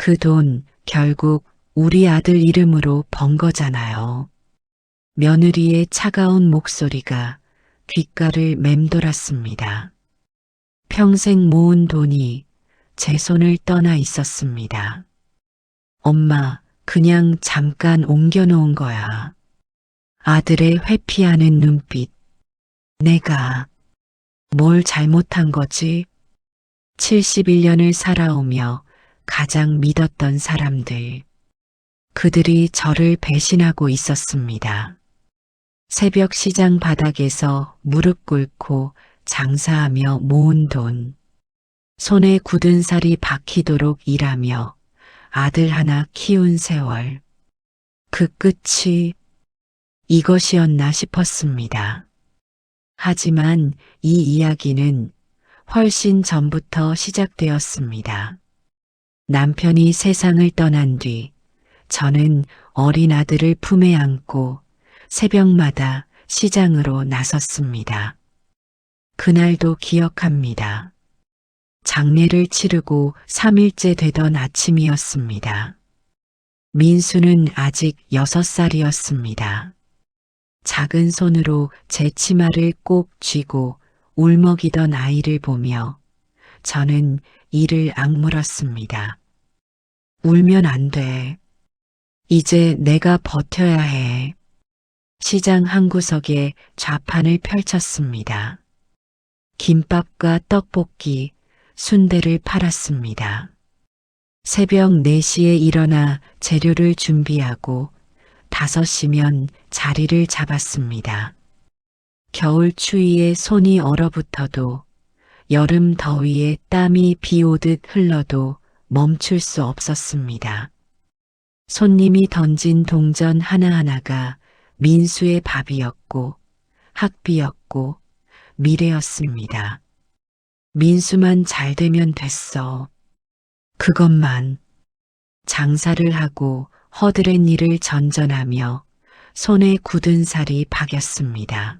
그 돈 결국 우리 아들 이름으로 번 거잖아요. 며느리의 차가운 목소리가 귓가를 맴돌았습니다. 평생 모은 돈이 제 손을 떠나 있었습니다. 엄마, 그냥 잠깐 옮겨놓은 거야. 아들의 회피하는 눈빛. 내가 뭘 잘못한 거지? 71년을 살아오며 가장 믿었던 사람들. 그들이 저를 배신하고 있었습니다. 새벽 시장 바닥에서 무릎 꿇고 장사하며 모은 돈. 손에 굳은 살이 박히도록 일하며 아들 하나 키운 세월. 그 끝이 이것이었나 싶었습니다. 하지만 이 이야기는 훨씬 전부터 시작되었습니다. 남편이 세상을 떠난 뒤 저는 어린 아들을 품에 안고 새벽마다 시장으로 나섰습니다. 그날도 기억합니다. 장례를 치르고 3일째 되던 아침이었습니다. 민수는 아직 6살이었습니다. 작은 손으로 제 치마를 꼭 쥐고 울먹이던 아이를 보며 저는 이를 악물었습니다. 울면 안 돼. 이제 내가 버텨야 해. 시장 한 구석에 좌판을 펼쳤습니다. 김밥과 떡볶이, 순대를 팔았습니다. 새벽 4시에 일어나 재료를 준비하고 5시면 자리를 잡았습니다. 겨울 추위에 손이 얼어붙어도 여름 더위에 땀이 비 오듯 흘러도 멈출 수 없었습니다. 손님이 던진 동전 하나하나가 민수의 밥이었고 학비였고 미래였습니다. 민수만 잘 되면 됐어. 그것만. 장사를 하고 허드렛 일을 전전하며 손에 굳은 살이 박였습니다.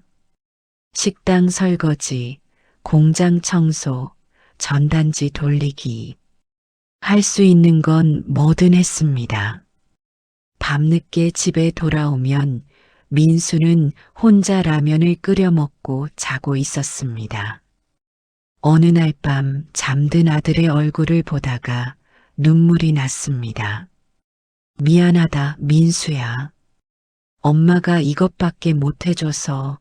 식당 설거지, 공장 청소, 전단지 돌리기. 할 수 있는 건 뭐든 했습니다. 밤늦게 집에 돌아오면 민수는 혼자 라면을 끓여 먹고 자고 있었습니다. 어느 날 밤 잠든 아들의 얼굴을 보다가 눈물이 났습니다. 미안하다, 민수야. 엄마가 이것밖에 못 해줘서.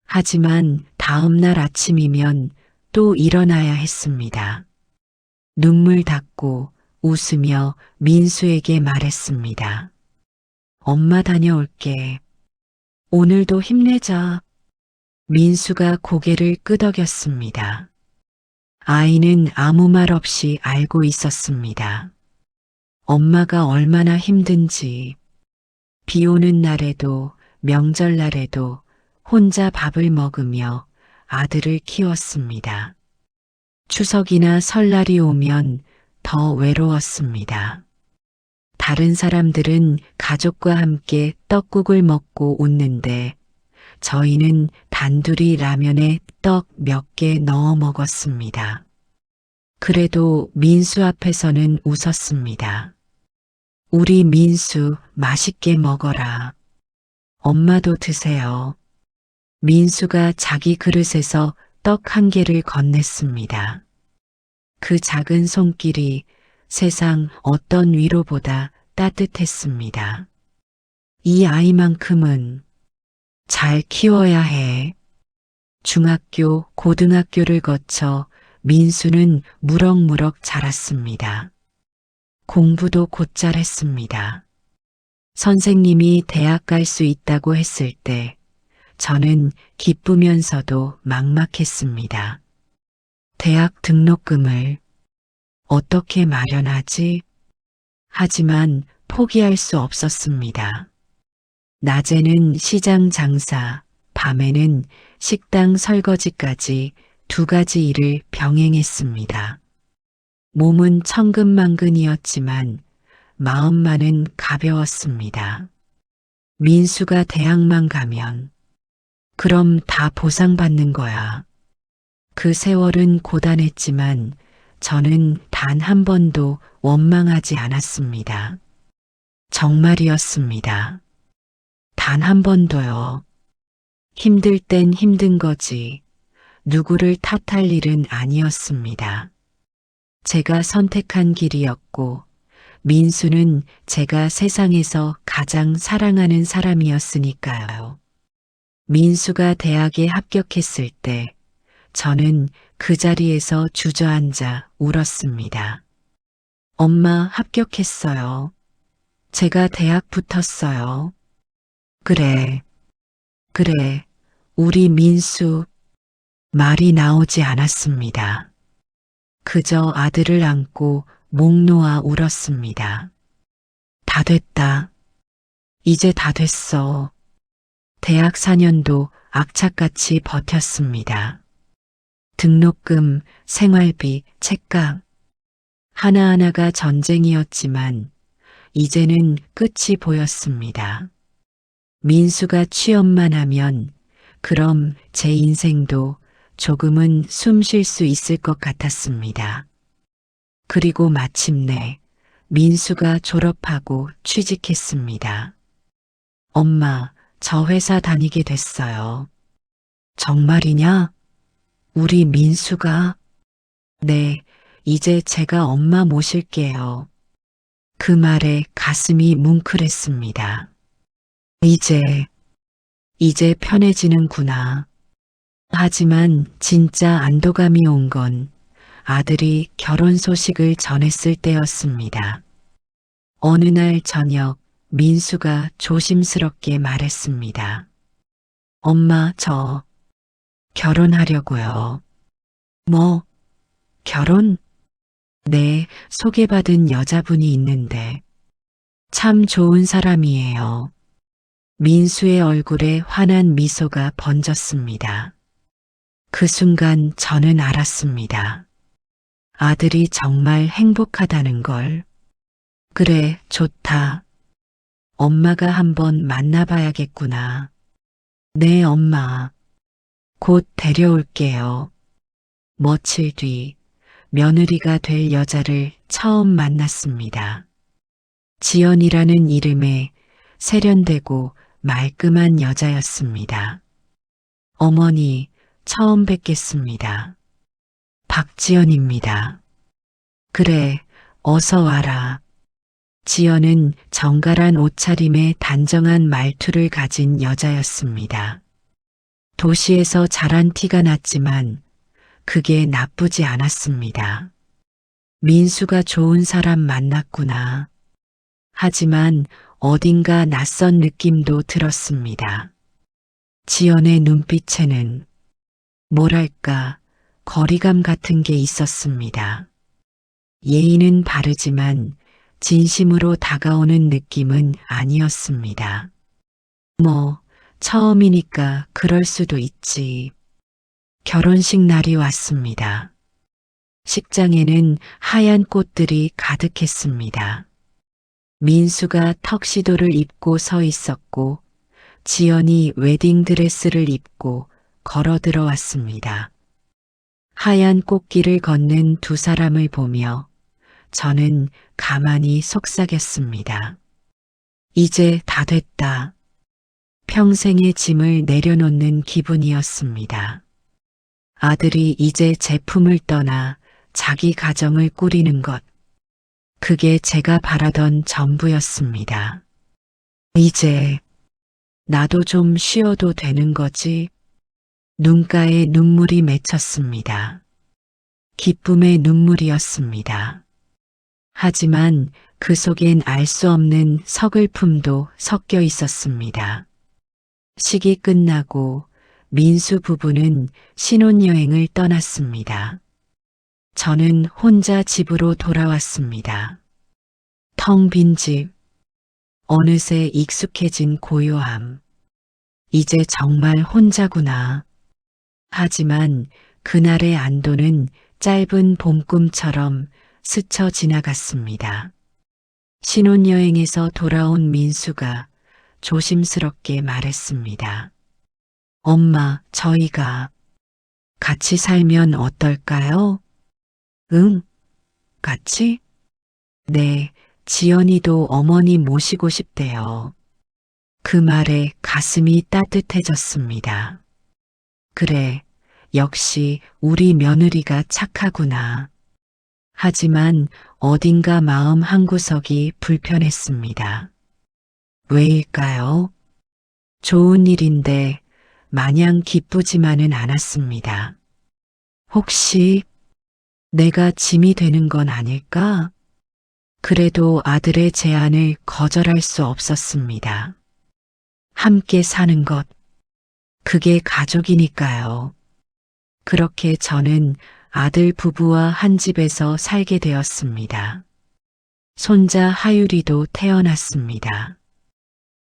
하지만 다음 날 아침이면 또 일어나야 했습니다. 눈물 닦고 웃으며 민수에게 말했습니다. 엄마 다녀올게. 오늘도 힘내자. 민수가 고개를 끄덕였습니다. 아이는 아무 말 없이 알고 있었습니다. 엄마가 얼마나 힘든지. 비 오는 날에도 명절날에도 혼자 밥을 먹으며 아들을 키웠습니다. 추석이나 설날이 오면 더 외로웠습니다. 다른 사람들은 가족과 함께 떡국을 먹고 웃는데 저희는 단둘이 라면에 떡 몇 개 넣어 먹었습니다. 그래도 민수 앞에서는 웃었습니다. 우리 민수 맛있게 먹어라. 엄마도 드세요. 민수가 자기 그릇에서 떡 1개를 건넸습니다. 그 작은 손길이 세상 어떤 위로보다 따뜻했습니다. 이 아이만큼은 잘 키워야 해. 중학교, 고등학교를 거쳐 민수는 무럭무럭 자랐습니다. 공부도 곧잘 했습니다. 선생님이 대학 갈 수 있다고 했을 때 저는 기쁘면서도 막막했습니다. 대학 등록금을 어떻게 마련하지? 하지만 포기할 수 없었습니다. 낮에는 시장 장사, 밤에는 식당 설거지까지 2가지 일을 병행했습니다. 몸은 천근만근이었지만 마음만은 가벼웠습니다. 민수가 대학만 가면 그럼 다 보상받는 거야. 그 세월은 고단했지만 저는 단 한 번도 원망하지 않았습니다. 정말이었습니다. 단 한 번도요. 힘들 땐 힘든 거지 누구를 탓할 일은 아니었습니다. 제가 선택한 길이었고 민수는 제가 세상에서 가장 사랑하는 사람이었으니까요. 민수가 대학에 합격했을 때 저는 그 자리에서 주저앉아 울었습니다. 엄마 합격했어요. 제가 대학 붙었어요. 그래, 그래, 우리 민수 말이 나오지 않았습니다. 그저 아들을 안고 목 놓아 울었습니다. 다 됐다. 이제 다 됐어. 대학 4년도 악착같이 버텼습니다. 등록금, 생활비, 책강. 하나하나가 전쟁이었지만 이제는 끝이 보였습니다. 민수가 취업만 하면 그럼 제 인생도 조금은 숨 쉴 수 있을 것 같았습니다. 그리고 마침내 민수가 졸업하고 취직했습니다. 엄마, 저 회사 다니게 됐어요. 정말이냐? 우리 민수가? 네, 이제 제가 엄마 모실게요. 그 말에 가슴이 뭉클했습니다. 이제 편해지는구나. 하지만 진짜 안도감이 온 건 아들이 결혼 소식을 전했을 때였습니다. 어느 날 저녁 민수가 조심스럽게 말했습니다. 엄마, 저 결혼하려고요. 뭐, 결혼? 네, 소개받은 여자분이 있는데 참 좋은 사람이에요. 민수의 얼굴에 환한 미소가 번졌습니다. 그 순간 저는 알았습니다. 아들이 정말 행복하다는 걸. 그래, 좋다. 엄마가 한번 만나봐야겠구나. 네, 엄마. 곧 데려올게요. 며칠 뒤 며느리가 될 여자를 처음 만났습니다. 지연이라는 이름의 세련되고 말끔한 여자였습니다. 어머니, 처음 뵙겠습니다. 박지연입니다. 그래, 어서 와라. 지연은 정갈한 옷차림에 단정한 말투를 가진 여자였습니다. 도시에서 자란 티가 났지만 그게 나쁘지 않았습니다. 민수가 좋은 사람 만났구나. 하지만 어딘가 낯선 느낌도 들었습니다. 지연의 눈빛에는 뭐랄까 거리감 같은 게 있었습니다. 예의는 바르지만 진심으로 다가오는 느낌은 아니었습니다. 뭐 처음이니까 그럴 수도 있지. 결혼식 날이 왔습니다. 식장에는 하얀 꽃들이 가득했습니다. 민수가 턱시도를 입고 서 있었고 지연이 웨딩드레스를 입고 걸어 들어왔습니다. 하얀 꽃길을 걷는 두 사람을 보며 저는 가만히 속삭였습니다. 이제 다 됐다. 평생의 짐을 내려놓는 기분이었습니다. 아들이 이제 제 품을 떠나 자기 가정을 꾸리는 것. 그게 제가 바라던 전부였습니다. 이제 나도 좀 쉬어도 되는 거지? 눈가에 눈물이 맺혔습니다. 기쁨의 눈물이었습니다. 하지만 그 속엔 알 수 없는 서글픔도 섞여 있었습니다. 식이 끝나고 민수 부부는 신혼여행을 떠났습니다. 저는 혼자 집으로 돌아왔습니다. 텅 빈 집, 어느새 익숙해진 고요함. 이제 정말 혼자구나. 하지만 그날의 안도는 짧은 봄꿈처럼 스쳐 지나갔습니다. 신혼여행에서 돌아온 민수가 조심스럽게 말했습니다. 엄마, 저희가 같이 살면 어떨까요? 응, 같이? 네, 지연이도 어머니 모시고 싶대요. 그 말에 가슴이 따뜻해졌습니다. 그래, 역시 우리 며느리가 착하구나. 하지만 어딘가 마음 한구석이 불편했습니다. 왜일까요? 좋은 일인데 마냥 기쁘지만은 않았습니다. 혹시 내가 짐이 되는 건 아닐까? 그래도 아들의 제안을 거절할 수 없었습니다. 함께 사는 것, 그게 가족이니까요. 그렇게 저는 아들 부부와 한 집에서 살게 되었습니다. 손자 하율이도 태어났습니다.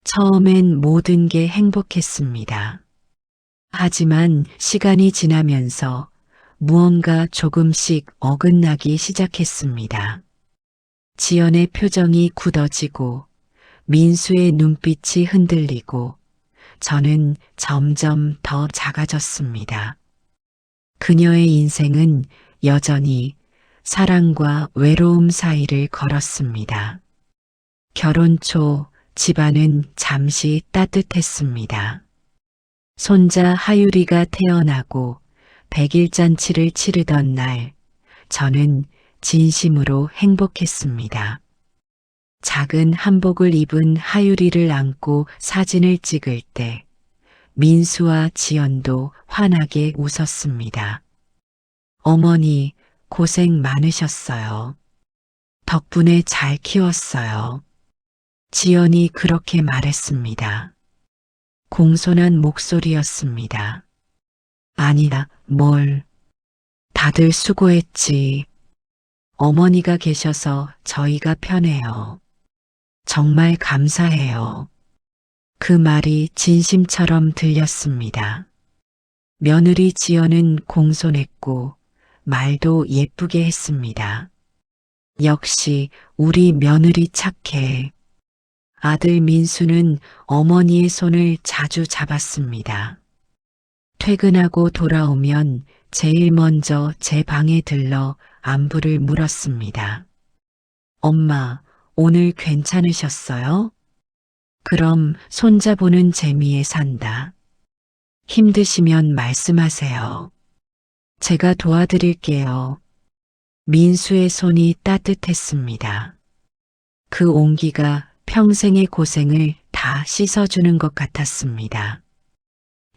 처음엔 모든 게 행복했습니다. 하지만 시간이 지나면서 무언가 조금씩 어긋나기 시작했습니다. 지연의 표정이 굳어지고 민수의 눈빛이 흔들리고 저는 점점 더 작아졌습니다. 그녀의 인생은 여전히 사랑과 외로움 사이를 걸었습니다. 결혼 초 집안은 잠시 따뜻했습니다. 손자 하율이가 태어나고 100일 잔치를 치르던 날, 저는 진심으로 행복했습니다. 작은 한복을 입은 하율이를 안고 사진을 찍을 때 민수와 지연도 환하게 웃었습니다. 어머니 고생 많으셨어요. 덕분에 잘 키웠어요. 지연이 그렇게 말했습니다. 공손한 목소리였습니다. 아니다, 뭘. 다들 수고했지. 어머니가 계셔서 저희가 편해요. 정말 감사해요. 그 말이 진심처럼 들렸습니다. 며느리 지연은 공손했고 말도 예쁘게 했습니다. 역시 우리 며느리 착해. 아들 민수는 어머니의 손을 자주 잡았습니다. 퇴근하고 돌아오면 제일 먼저 제 방에 들러 안부를 물었습니다. 엄마, 오늘 괜찮으셨어요? 그럼 손자보는 재미에 산다. 힘드시면 말씀하세요. 제가 도와드릴게요. 민수의 손이 따뜻했습니다. 그 온기가 평생의 고생을 다 씻어주는 것 같았습니다.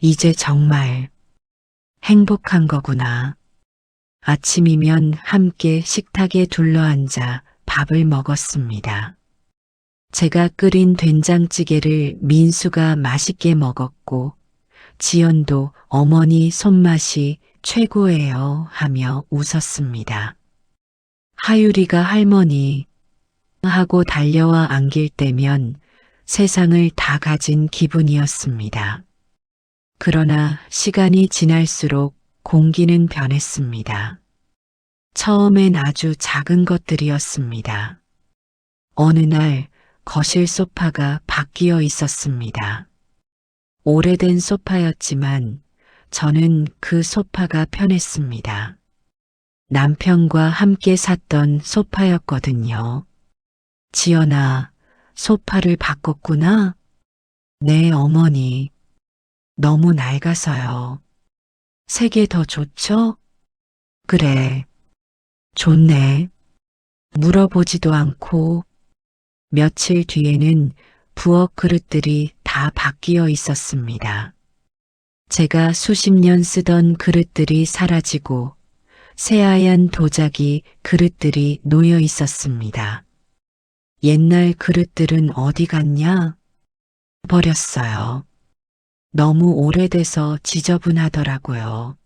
이제 정말 행복한 거구나. 아침이면 함께 식탁에 둘러앉아 밥을 먹었습니다. 제가 끓인 된장찌개를 민수가 맛있게 먹었고 지연도 어머니 손맛이 최고예요 하며 웃었습니다. 하율이가 할머니 하고 달려와 안길 때면 세상을 다 가진 기분이었습니다. 그러나 시간이 지날수록 공기는 변했습니다. 처음엔 아주 작은 것들이었습니다. 어느 날 거실 소파가 바뀌어 있었습니다. 오래된 소파였지만 저는 그 소파가 편했습니다. 남편과 함께 샀던 소파였거든요. 지연아, 소파를 바꿨구나? 네, 어머니. 너무 낡아서요. 새 개 더 좋죠? 그래. 좋네. 물어보지도 않고 며칠 뒤에는 부엌 그릇들이 다 바뀌어 있었습니다. 제가 수십 년 쓰던 그릇들이 사라지고 새하얀 도자기 그릇들이 놓여 있었습니다. 옛날 그릇들은 어디 갔냐? 버렸어요. 너무 오래돼서 지저분하더라고요.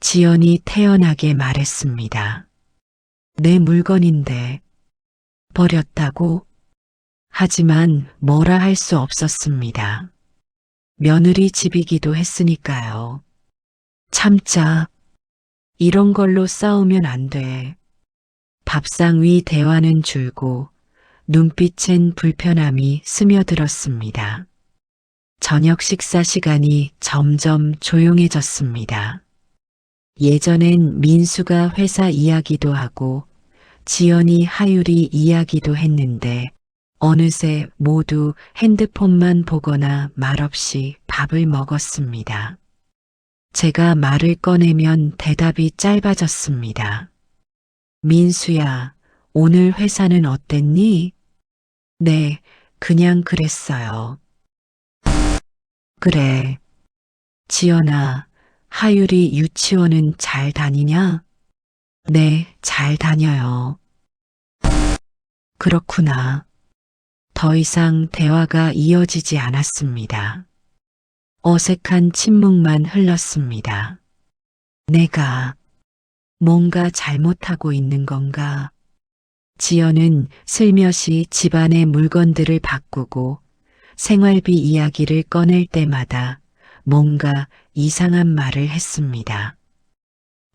지연이 태연하게 말했습니다. 내 물건인데 버렸다고? 하지만 뭐라 할 수 없었습니다. 며느리 집이기도 했으니까요. 참자. 이런 걸로 싸우면 안 돼. 밥상 위 대화는 줄고 눈빛엔 불편함이 스며들었습니다. 저녁 식사 시간이 점점 조용해졌습니다. 예전엔 민수가 회사 이야기도 하고 지연이, 하율이 이야기도 했는데 어느새 모두 핸드폰만 보거나 말없이 밥을 먹었습니다. 제가 말을 꺼내면 대답이 짧아졌습니다. 민수야, 오늘 회사는 어땠니? 네, 그냥 그랬어요. 그래. 지연아, 하율이 유치원은 잘 다니냐? 네, 잘 다녀요. 그렇구나. 더 이상 대화가 이어지지 않았습니다. 어색한 침묵만 흘렀습니다. 내가 뭔가 잘못하고 있는 건가? 지연은 슬며시 집안의 물건들을 바꾸고 생활비 이야기를 꺼낼 때마다 뭔가 이상한 말을 했습니다.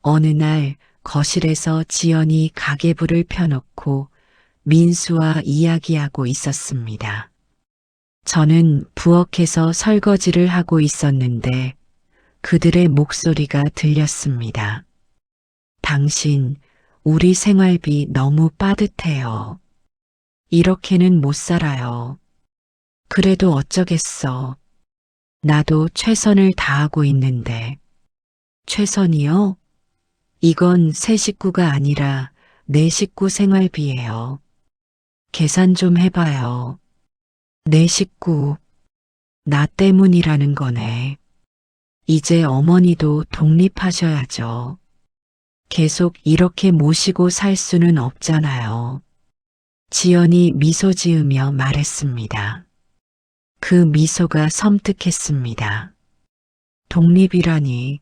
어느 날 거실에서 지연이 가계부를 펴놓고 민수와 이야기하고 있었습니다. 저는 부엌에서 설거지를 하고 있었는데 그들의 목소리가 들렸습니다. 당신, 우리 생활비 너무 빠듯해요. 이렇게는 못 살아요. 그래도 어쩌겠어. 나도 최선을 다하고 있는데. 최선이요? 이건 새 식구가 아니라 내 식구 생활비예요. 계산 좀 해봐요. 내 식구, 나 때문이라는 거네. 이제 어머니도 독립하셔야죠. 계속 이렇게 모시고 살 수는 없잖아요. 지연이 미소 지으며 말했습니다. 그 미소가 섬뜩했습니다. 독립이라니,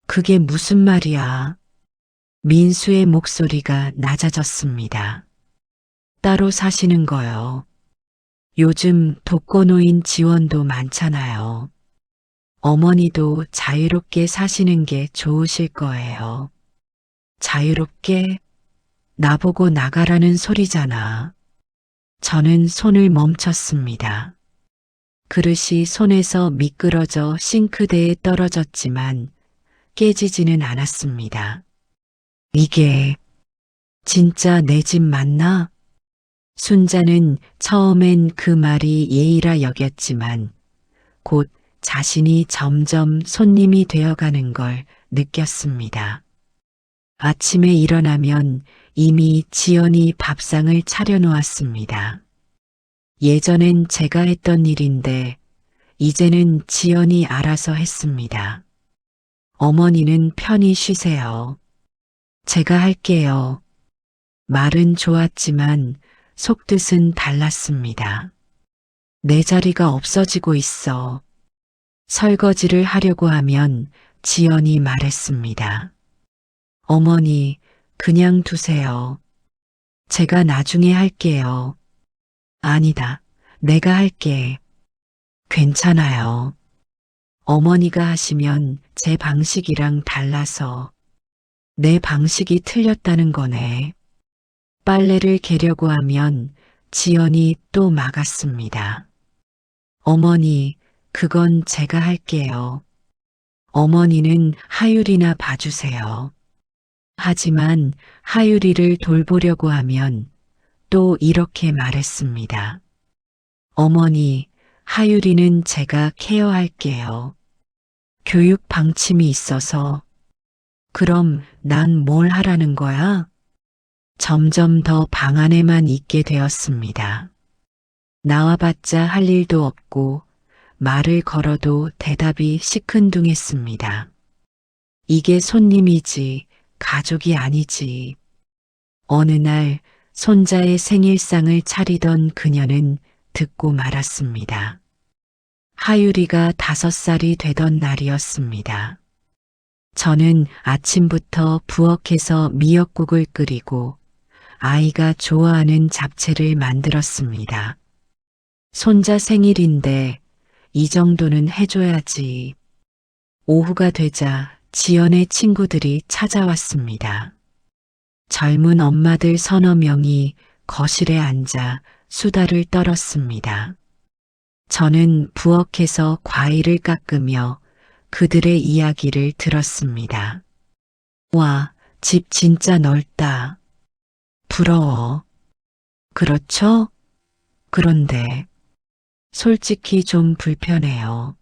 그게 무슨 말이야? 민수의 목소리가 낮아졌습니다. 따로 사시는 거요. 요즘 독거노인 지원도 많잖아요. 어머니도 자유롭게 사시는 게 좋으실 거예요. 자유롭게? 나보고 나가라는 소리잖아. 저는 손을 멈췄습니다. 그릇이 손에서 미끄러져 싱크대에 떨어졌지만 깨지지는 않았습니다. 이게 진짜 내 집 맞나? 순자는 처음엔 그 말이 예의라 여겼지만 곧 자신이 점점 손님이 되어가는 걸 느꼈습니다. 아침에 일어나면 이미 지연이 밥상을 차려놓았습니다. 예전엔 제가 했던 일인데 이제는 지연이 알아서 했습니다. 어머니는 편히 쉬세요. 제가 할게요. 말은 좋았지만 속뜻은 달랐습니다. 내 자리가 없어지고 있어. 설거지를 하려고 하면 지연이 말했습니다. 어머니, 그냥 두세요. 제가 나중에 할게요. 아니다, 내가 할게. 괜찮아요. 어머니가 하시면 제 방식이랑 달라서 내 방식이 틀렸다는 거네. 빨래를 개려고 하면 지연이 또 막았습니다. 어머니, 그건 제가 할게요. 어머니는 하율이나 봐주세요. 하지만 하율이를 돌보려고 하면 또 이렇게 말했습니다. 어머니, 하율이는 제가 케어할게요. 교육 방침이 있어서. 그럼 난 뭘 하라는 거야? 점점 더 방 안에만 있게 되었습니다. 나와봤자 할 일도 없고 말을 걸어도 대답이 시큰둥했습니다. 이게 손님이지 가족이 아니지. 어느 날 손자의 생일상을 차리던 그녀는 듣고 말았습니다. 하율이가 5살이 되던 날이었습니다. 저는 아침부터 부엌에서 미역국을 끓이고 아이가 좋아하는 잡채를 만들었습니다. 손자 생일인데 이 정도는 해줘야지. 오후가 되자 지연의 친구들이 찾아왔습니다. 젊은 엄마들 서너 명이 거실에 앉아 수다를 떨었습니다. 저는 부엌에서 과일을 깎으며 그들의 이야기를 들었습니다. 와, 집 진짜 넓다. 부러워. 그렇죠? 그런데 솔직히 좀 불편해요.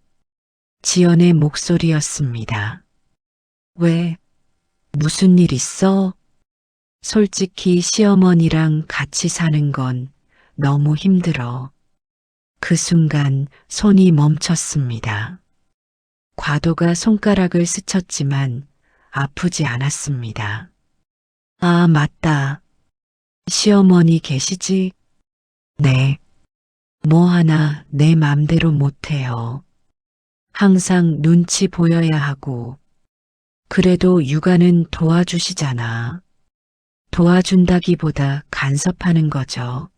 지연의 목소리였습니다. 왜? 무슨 일 있어? 솔직히 시어머니랑 같이 사는 건 너무 힘들어. 그 순간 손이 멈췄습니다. 과도가 손가락을 스쳤지만 아프지 않았습니다. 아, 맞다. 시어머니 계시지? 네. 뭐 하나 내 맘대로 못해요. 항상 눈치 보여야 하고, 그래도 육아는 도와주시잖아. 도와준다기보다 간섭하는 거죠.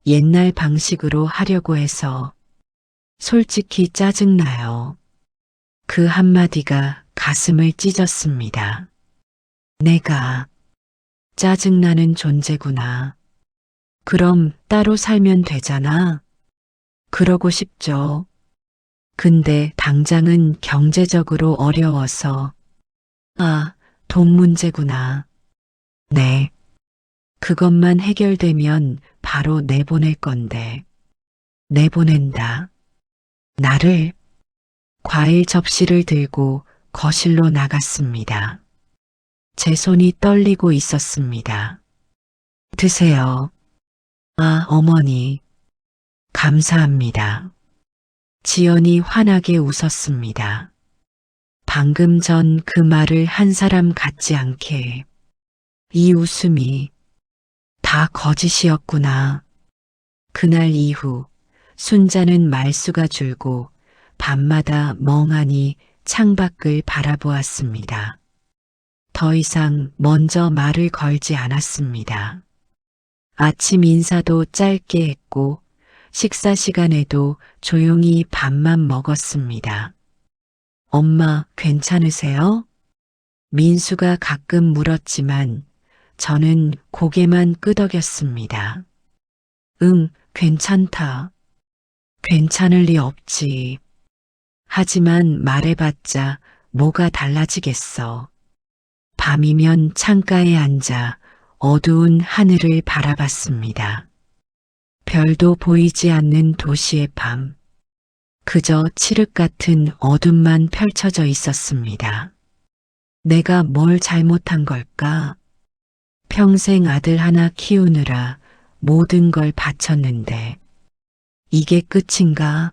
옛날 방식으로 하려고 해서 솔직히 짜증나요. 그 한마디가 가슴을 찢었습니다. 내가 짜증나는 존재구나. 그럼 따로 살면 되잖아. 그러고 싶죠. 근데 당장은 경제적으로 어려워서. 아, 돈 문제구나. 네. 그것만 해결되면 바로 내보낼 건데. 내보낸다. 나를 과일 접시를 들고 거실로 나갔습니다. 제 손이 떨리고 있었습니다. 드세요. 아, 어머니. 감사합니다. 지연이 환하게 웃었습니다. 방금 전 그 말을 한 사람 같지 않게. 이 웃음이 다 거짓이었구나. 그날 이후 순자는 말수가 줄고 밤마다 멍하니 창밖을 바라보았습니다. 더 이상 먼저 말을 걸지 않았습니다. 아침 인사도 짧게 했고 식사 시간에도 조용히 밥만 먹었습니다. 엄마, 괜찮으세요? 민수가 가끔 물었지만 저는 고개만 끄덕였습니다. 응, 괜찮다. 괜찮을 리 없지. 하지만 말해봤자 뭐가 달라지겠어. 밤이면 창가에 앉아 어두운 하늘을 바라봤습니다. 별도 보이지 않는 도시의 밤. 그저 칠흑 같은 어둠만 펼쳐져 있었습니다. 내가 뭘 잘못한 걸까? 평생 아들 하나 키우느라 모든 걸 바쳤는데 이게 끝인가?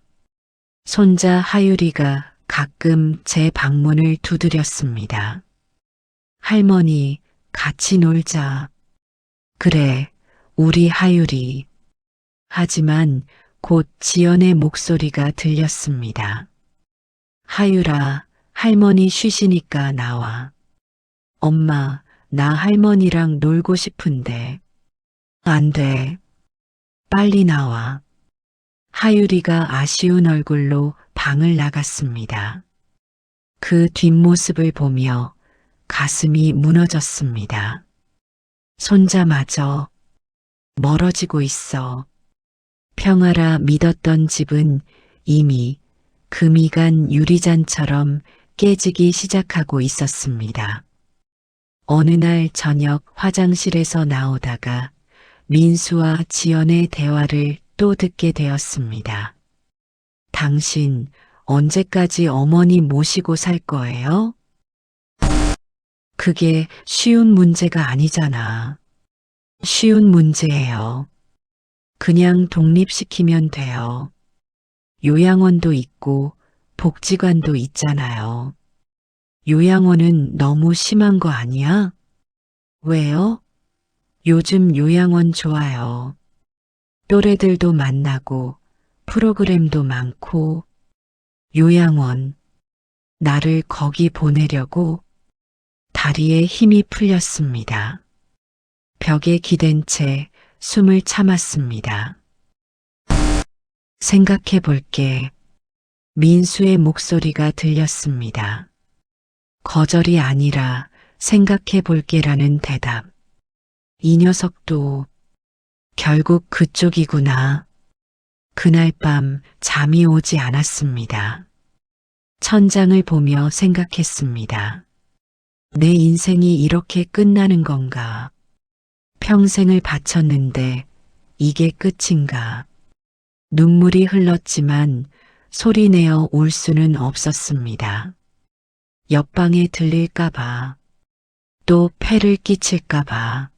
손자 하유리가 가끔 제 방문을 두드렸습니다. 할머니, 같이 놀자. 그래, 우리 하유리. 하지만 곧 지연의 목소리가 들렸습니다. 하유라, 할머니 쉬시니까 나와. 엄마, 나 할머니랑 놀고 싶은데. 안 돼. 빨리 나와. 하유리가 아쉬운 얼굴로 방을 나갔습니다. 그 뒷모습을 보며 가슴이 무너졌습니다. 손자마저 멀어지고 있어. 평화라 믿었던 집은 이미 금이 간 유리잔처럼 깨지기 시작하고 있었습니다. 어느 날 저녁 화장실에서 나오다가 민수와 지연의 대화를 또 듣게 되었습니다. 당신 언제까지 어머니 모시고 살 거예요? 그게 쉬운 문제가 아니잖아. 쉬운 문제예요. 그냥 독립시키면 돼요. 요양원도 있고 복지관도 있잖아요. 요양원은 너무 심한 거 아니야? 왜요? 요즘 요양원 좋아요. 또래들도 만나고 프로그램도 많고. 요양원, 나를 거기 보내려고? 다리에 힘이 풀렸습니다. 벽에 기댄 채 숨을 참았습니다. 생각해 볼게. 민수의 목소리가 들렸습니다. 거절이 아니라 생각해 볼게라는 대답. 이 녀석도 결국 그쪽이구나. 그날 밤 잠이 오지 않았습니다. 천장을 보며 생각했습니다. 내 인생이 이렇게 끝나는 건가? 평생을 바쳤는데 이게 끝인가. 눈물이 흘렀지만 소리내어 울 수는 없었습니다. 옆방에 들릴까봐, 또 폐를 끼칠까봐.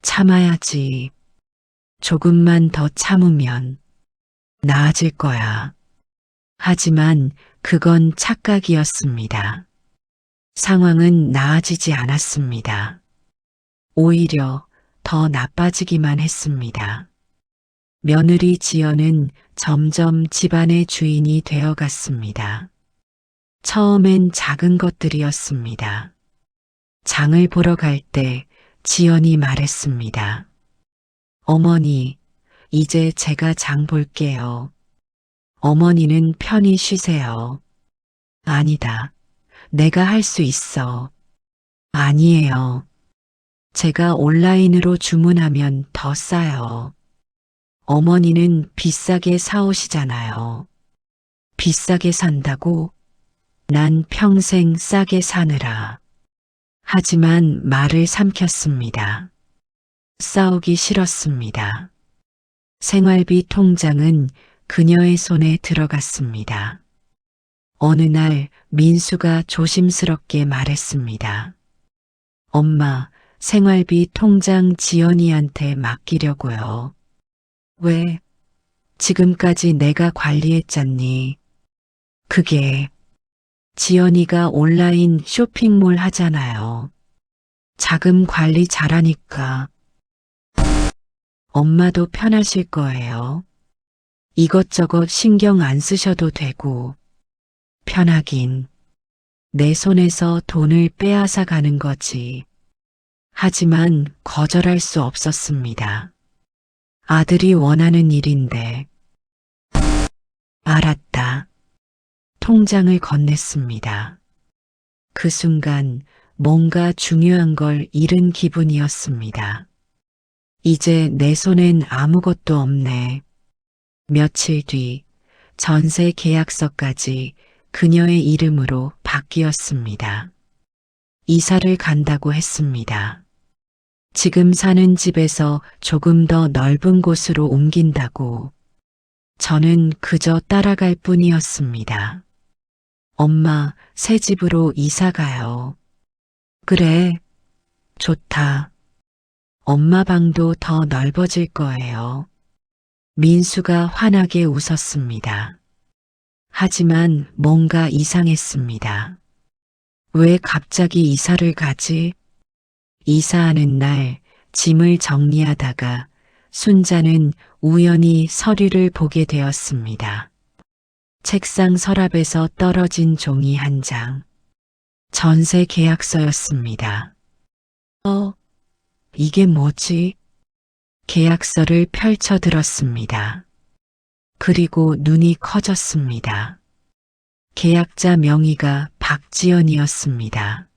참아야지. 조금만 더 참으면 나아질 거야. 하지만 그건 착각이었습니다. 상황은 나아지지 않았습니다. 오히려 더 나빠지기만 했습니다. 며느리 지연은 점점 집안의 주인이 되어갔습니다. 처음엔 작은 것들이었습니다. 장을 보러 갈 때 지연이 말했습니다. 어머니, 이제 제가 장 볼게요. 어머니는 편히 쉬세요. 아니다. 내가 할 수 있어. 아니에요. 제가 온라인으로 주문하면 더 싸요. 어머니는 비싸게 사오시잖아요. 비싸게 산다고? 난 평생 싸게 사느라. 하지만 말을 삼켰습니다. 싸우기 싫었습니다. 생활비 통장은 그녀의 손에 들어갔습니다. 어느 날 민수가 조심스럽게 말했습니다. 엄마, 생활비 통장 지연이한테 맡기려고요. 왜? 지금까지 내가 관리했잖니. 그게 지연이가 온라인 쇼핑몰 하잖아요. 자금 관리 잘하니까. 엄마도 편하실 거예요. 이것저것 신경 안 쓰셔도 되고. 편하긴. 내 손에서 돈을 빼앗아 가는 거지. 하지만 거절할 수 없었습니다. 아들이 원하는 일인데. 알았다. 통장을 건넸습니다. 그 순간 뭔가 중요한 걸 잃은 기분이었습니다. 이제 내 손엔 아무것도 없네. 며칠 뒤 전세 계약서까지 그녀의 이름으로 바뀌었습니다. 이사를 간다고 했습니다. 지금 사는 집에서 조금 더 넓은 곳으로 옮긴다고. 저는 그저 따라갈 뿐이었습니다. 엄마, 새 집으로 이사 가요. 그래, 좋다. 엄마 방도 더 넓어질 거예요. 민수가 환하게 웃었습니다. 하지만 뭔가 이상했습니다. 왜 갑자기 이사를 가지? 이사하는 날 짐을 정리하다가 순자는 우연히 서류를 보게 되었습니다. 책상 서랍에서 떨어진 종이 한 장. 전세 계약서였습니다. 이게 뭐지? 계약서를 펼쳐 들었습니다. 그리고 눈이 커졌습니다. 계약자 명의가 박지연이었습니다.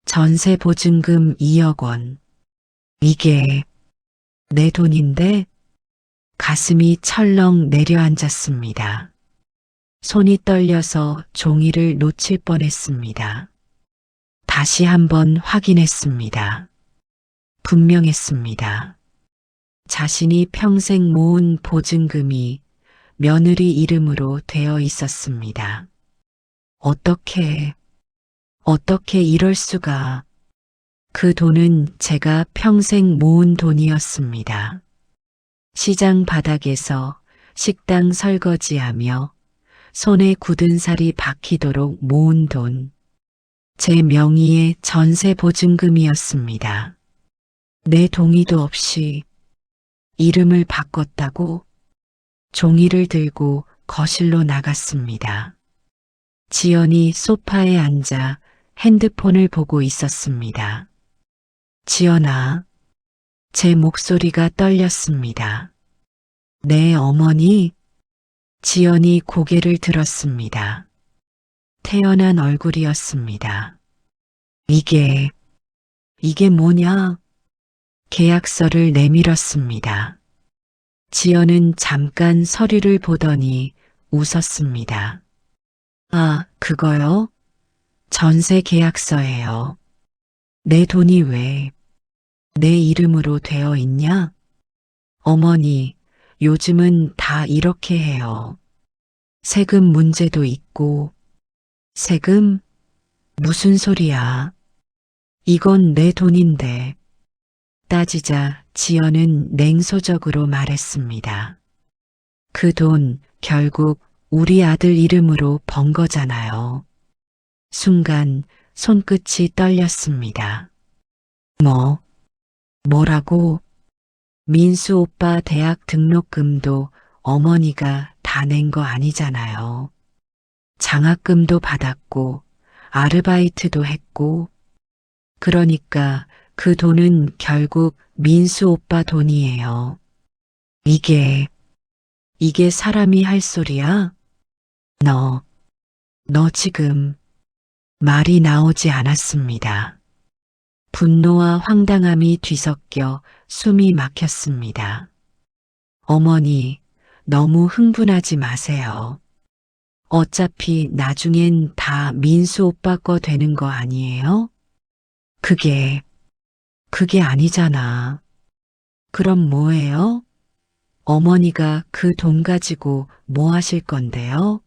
전세 보증금 2억 원. 이게 내 돈인데? 가슴이 철렁 내려앉았습니다. 손이 떨려서 종이를 놓칠 뻔했습니다. 다시 한번 확인했습니다. 분명했습니다. 자신이 평생 모은 보증금이 며느리 이름으로 되어 있었습니다. 어떻게 이럴 수가. 그 돈은 제가 평생 모은 돈이었습니다. 시장 바닥에서 식당 설거지하며 손에 굳은 살이 박히도록 모은 돈. 제 명의의 전세 보증금이었습니다. 내 동의도 없이 이름을 바꿨다고? 종이를 들고 거실로 나갔습니다. 지연이 소파에 앉아 핸드폰을 보고 있었습니다. 지연아, 제 목소리가 떨렸습니다. 네, 어머니? 지연이 고개를 들었습니다. 태연한 얼굴이었습니다. 이게 뭐냐? 계약서를 내밀었습니다. 지연은 잠깐 서류를 보더니 웃었습니다. 아, 그거요? 전세 계약서예요. 내 돈이 왜? 내 이름으로 되어 있냐? 어머니, 요즘은 다 이렇게 해요. 세금 문제도 있고, 세금? 무슨 소리야? 이건 내 돈인데. 따지자 지연은 냉소적으로 말했습니다. 그 돈 결국 우리 아들 이름으로 번 거잖아요. 순간 손끝이 떨렸습니다. 뭐? 뭐라고? 민수 오빠 대학 등록금도 어머니가 다 낸 거 아니잖아요. 장학금도 받았고, 아르바이트도 했고, 그러니까 그 돈은 결국 민수 오빠 돈이에요. 이게, 이게 사람이 할 소리야? 너, 너 지금 말이 나오지 않았습니다. 분노와 황당함이 뒤섞여 숨이 막혔습니다. 어머니, 너무 흥분하지 마세요. 어차피 나중엔 다 민수 오빠 거 되는 거 아니에요? 그게 아니잖아. 그럼 뭐예요? 어머니가 그 돈 가지고 뭐 하실 건데요?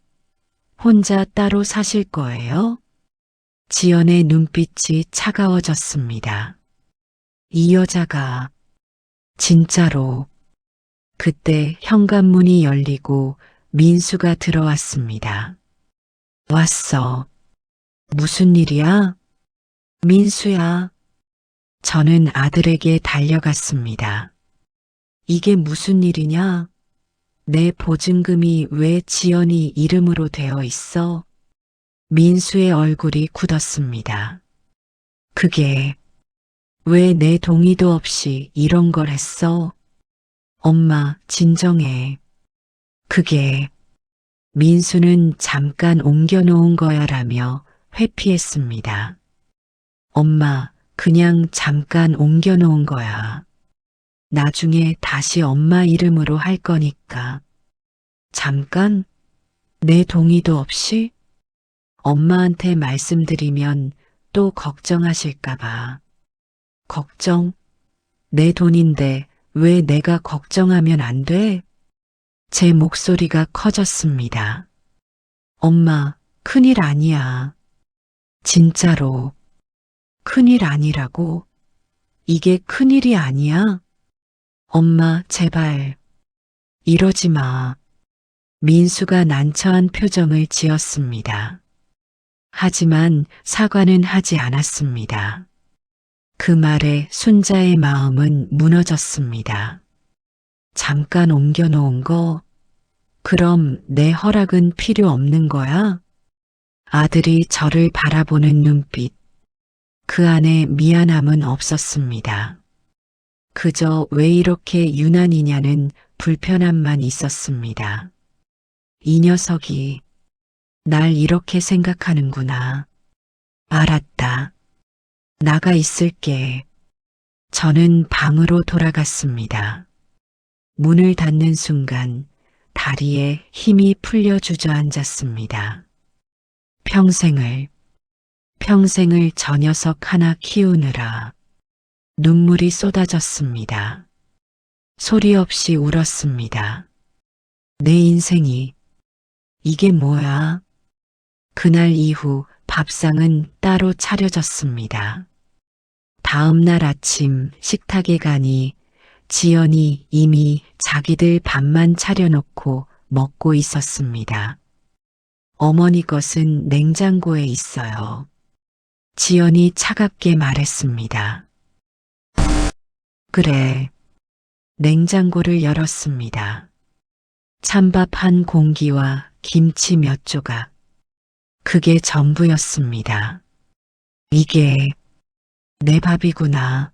혼자 따로 사실 거예요? 지연의 눈빛이 차가워졌습니다. 이 여자가 진짜로 그때 현관문이 열리고 민수가 들어왔습니다. 왔어. 무슨 일이야? 민수야. 저는 아들에게 달려갔습니다. 이게 무슨 일이냐? 내 보증금이 왜 지연이 이름으로 되어 있어? 민수의 얼굴이 굳었습니다. 그게 왜 내 동의도 없이 이런 걸 했어? 엄마, 진정해. 그게 민수는 잠깐 옮겨놓은 거야라며 회피했습니다. 엄마, 그냥 잠깐 옮겨놓은 거야. 나중에 다시 엄마 이름으로 할 거니까. 잠깐? 내 동의도 없이? 엄마한테 말씀드리면 또 걱정하실까봐. 걱정? 내 돈인데 왜 내가 걱정하면 안 돼? 제 목소리가 커졌습니다. 엄마, 큰일 아니야. 진짜로. 큰일 아니라고? 이게 큰일이 아니야? 엄마, 제발. 이러지 마. 민수가 난처한 표정을 지었습니다. 하지만 사과는 하지 않았습니다. 그 말에 순자의 마음은 무너졌습니다. 잠깐 옮겨놓은 거? 그럼 내 허락은 필요 없는 거야? 아들이 저를 바라보는 눈빛. 그 안에 미안함은 없었습니다. 그저 왜 이렇게 유난이냐는 불편함만 있었습니다. 이 녀석이 날 이렇게 생각하는구나. 알았다. 나가 있을게. 저는 방으로 돌아갔습니다. 문을 닫는 순간 다리에 힘이 풀려 주저앉았습니다. 평생을 저 녀석 하나 키우느라 눈물이 쏟아졌습니다. 소리 없이 울었습니다. 내 인생이 이게 뭐야? 그날 이후 밥상은 따로 차려졌습니다. 다음 날 아침 식탁에 가니 지연이 이미 자기들 밥만 차려놓고 먹고 있었습니다. 어머니 것은 냉장고에 있어요. 지연이 차갑게 말했습니다. 그래. 냉장고를 열었습니다. 찬밥 한 공기와 김치 몇 조각. 그게 전부였습니다. 이게 내 밥이구나.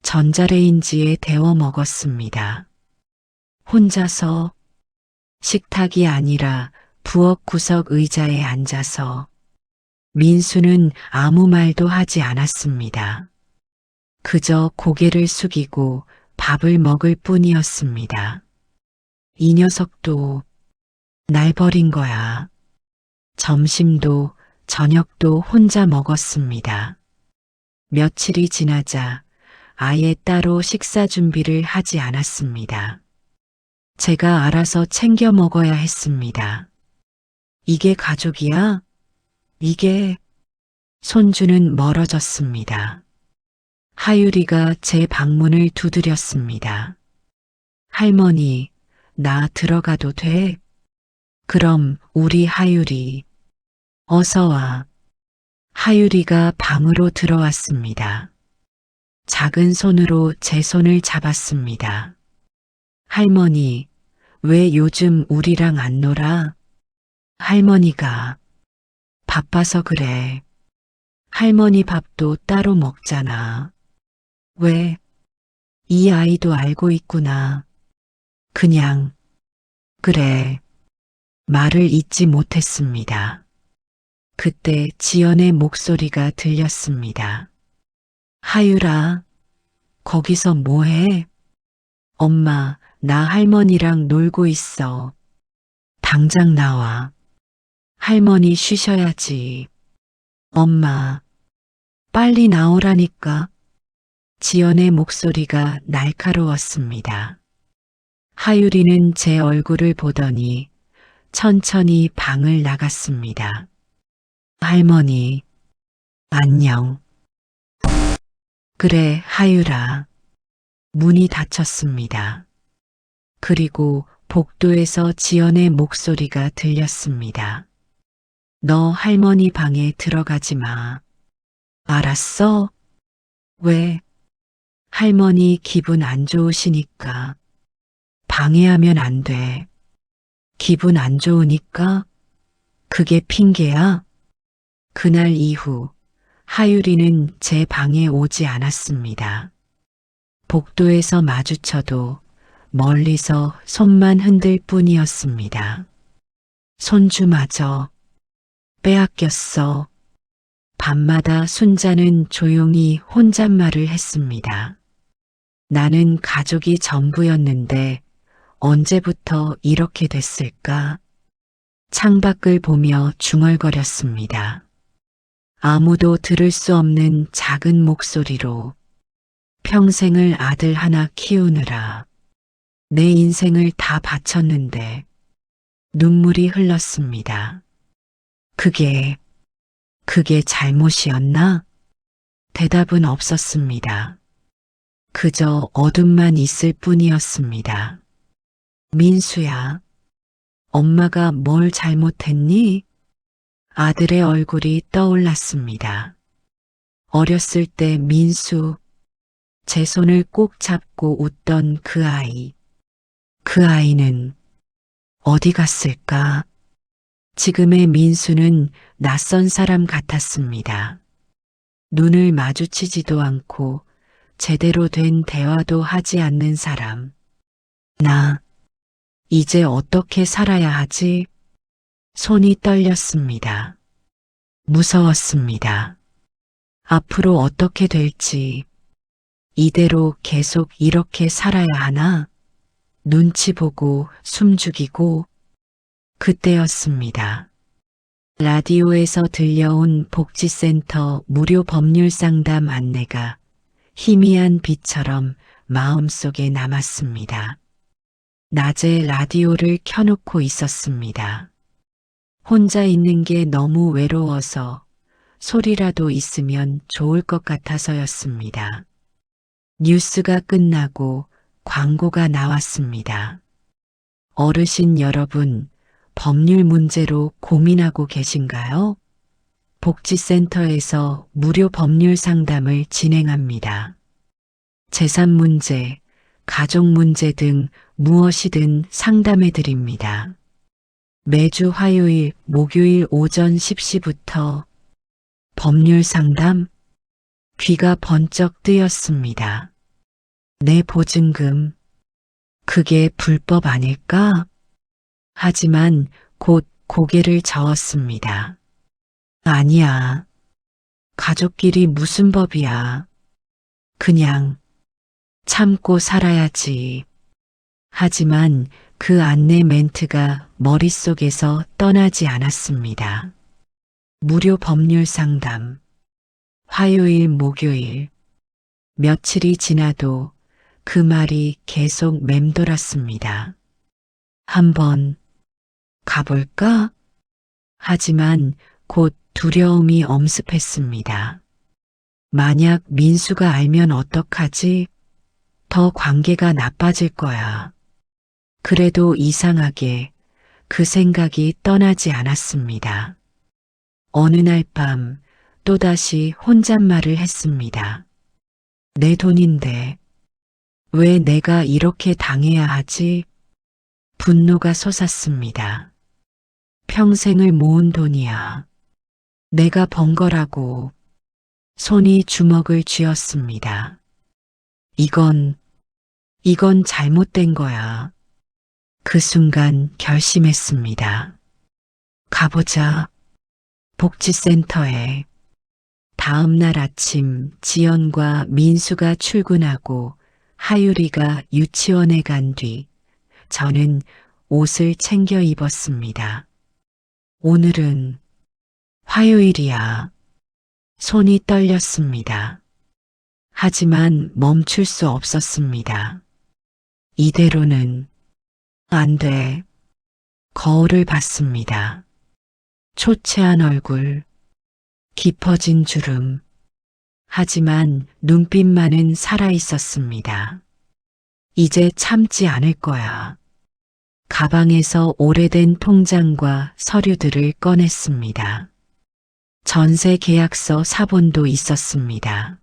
전자레인지에 데워 먹었습니다. 혼자서 식탁이 아니라 부엌 구석 의자에 앉아서 민수는 아무 말도 하지 않았습니다. 그저 고개를 숙이고 밥을 먹을 뿐이었습니다. 이 녀석도 날 버린 거야. 점심도 저녁도 혼자 먹었습니다. 며칠이 지나자 아예 따로 식사 준비를 하지 않았습니다. 제가 알아서 챙겨 먹어야 했습니다. 이게 가족이야? 이게 손주는 멀어졌습니다. 하율이가 제 방문을 두드렸습니다. 할머니, 나 들어가도 돼? 그럼 우리 하율이 어서 와. 하율이가 방으로 들어왔습니다. 작은 손으로 제 손을 잡았습니다. 할머니, 왜 요즘 우리랑 안 놀아? 할머니가 바빠서 그래. 할머니 밥도 따로 먹잖아. 왜? 이 아이도 알고 있구나. 그냥, 그래. 말을 잇지 못했습니다. 그때 지연의 목소리가 들렸습니다. 하율아, 거기서 뭐해? 엄마, 나 할머니랑 놀고 있어. 당장 나와. 할머니 쉬셔야지. 엄마, 빨리 나오라니까. 지연의 목소리가 날카로웠습니다. 하율이는 제 얼굴을 보더니 천천히 방을 나갔습니다. 할머니, 안녕. 그래, 하율아. 문이 닫혔습니다. 그리고 복도에서 지연의 목소리가 들렸습니다. 너 할머니 방에 들어가지 마. 알았어? 왜? 할머니 기분 안 좋으시니까. 방해하면 안 돼. 기분 안 좋으니까? 그게 핑계야? 그날 이후 하율이는 제 방에 오지 않았습니다. 복도에서 마주쳐도 멀리서 손만 흔들 뿐이었습니다. 손주마저 빼앗겼어. 밤마다 순자는 조용히 혼잣말을 했습니다. 나는 가족이 전부였는데 언제부터 이렇게 됐을까? 창밖을 보며 중얼거렸습니다. 아무도 들을 수 없는 작은 목소리로 평생을 아들 하나 키우느라 내 인생을 다 바쳤는데 눈물이 흘렀습니다. 그게 잘못이었나? 대답은 없었습니다. 그저 어둠만 있을 뿐이었습니다. 민수야, 엄마가 뭘 잘못했니? 아들의 얼굴이 떠올랐습니다. 어렸을 때 민수, 제 손을 꼭 잡고 웃던 그 아이. 그 아이는 어디 갔을까? 지금의 민수는 낯선 사람 같았습니다. 눈을 마주치지도 않고 제대로 된 대화도 하지 않는 사람. 나 이제 어떻게 살아야 하지? 손이 떨렸습니다. 무서웠습니다. 앞으로 어떻게 될지, 이대로 계속 이렇게 살아야 하나? 눈치 보고 숨죽이고 그때였습니다. 라디오에서 들려온 복지센터 무료 법률 상담 안내가 희미한 빛처럼 마음속에 남았습니다. 낮에 라디오를 켜놓고 있었습니다. 혼자 있는 게 너무 외로워서 소리라도 있으면 좋을 것 같아서였습니다. 뉴스가 끝나고 광고가 나왔습니다. 어르신 여러분, 법률 문제로 고민하고 계신가요? 복지센터에서 무료 법률 상담을 진행합니다. 재산 문제, 가족 문제 등 무엇이든 상담해 드립니다. 매주 화요일, 목요일 오전 10시부터 법률 상담? 귀가 번쩍 뜨였습니다. 내 보증금, 그게 불법 아닐까? 하지만 곧 고개를 저었습니다. 아니야. 가족끼리 무슨 법이야. 그냥 참고 살아야지. 하지만 그 안내 멘트가 머릿속에서 떠나지 않았습니다. 무료 법률 상담. 화요일, 목요일. 며칠이 지나도 그 말이 계속 맴돌았습니다. 한번 가볼까? 하지만 곧 두려움이 엄습했습니다. 만약 민수가 알면 어떡하지? 더 관계가 나빠질 거야. 그래도 이상하게 그 생각이 떠나지 않았습니다. 어느 날 밤 또다시 혼잣말을 했습니다. 내 돈인데 왜 내가 이렇게 당해야 하지? 분노가 솟았습니다. 평생을 모은 돈이야. 내가 번 거라고. 손이 주먹을 쥐었습니다. 이건 잘못된 거야. 그 순간 결심했습니다. 가보자. 복지센터에. 다음 날 아침 지연과 민수가 출근하고 하유리가 유치원에 간 뒤 저는 옷을 챙겨 입었습니다. 오늘은 화요일이야. 손이 떨렸습니다. 하지만 멈출 수 없었습니다. 이대로는 안 돼. 거울을 봤습니다. 초췌한 얼굴, 깊어진 주름. 하지만 눈빛만은 살아 있었습니다. 이제 참지 않을 거야. 가방에서 오래된 통장과 서류들을 꺼냈습니다. 전세 계약서 사본도 있었습니다.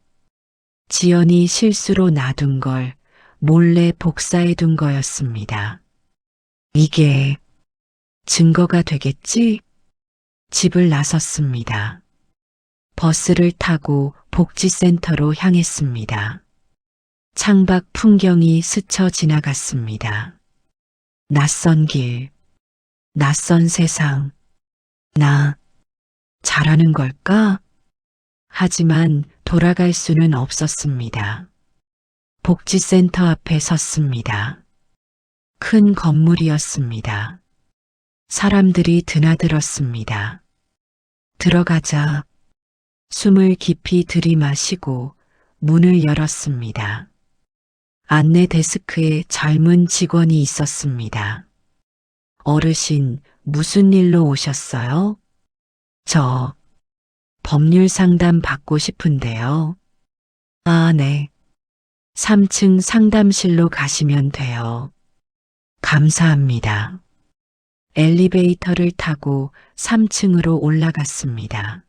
지연이 실수로 놔둔 걸 몰래 복사해 둔 거였습니다. 이게 증거가 되겠지? 집을 나섰습니다. 버스를 타고 복지센터로 향했습니다. 창밖 풍경이 스쳐 지나갔습니다. 낯선 길, 낯선 세상. 나 잘하는 걸까? 하지만 돌아갈 수는 없었습니다. 복지센터 앞에 섰습니다. 큰 건물이었습니다. 사람들이 드나들었습니다. 들어가자. 숨을 깊이 들이마시고 문을 열었습니다. 안내 데스크에 젊은 직원이 있었습니다. 어르신, 무슨 일로 오셨어요? 저 법률 상담 받고 싶은데요. 아, 네. 3층 상담실로 가시면 돼요. 감사합니다. 엘리베이터를 타고 3층으로 올라갔습니다.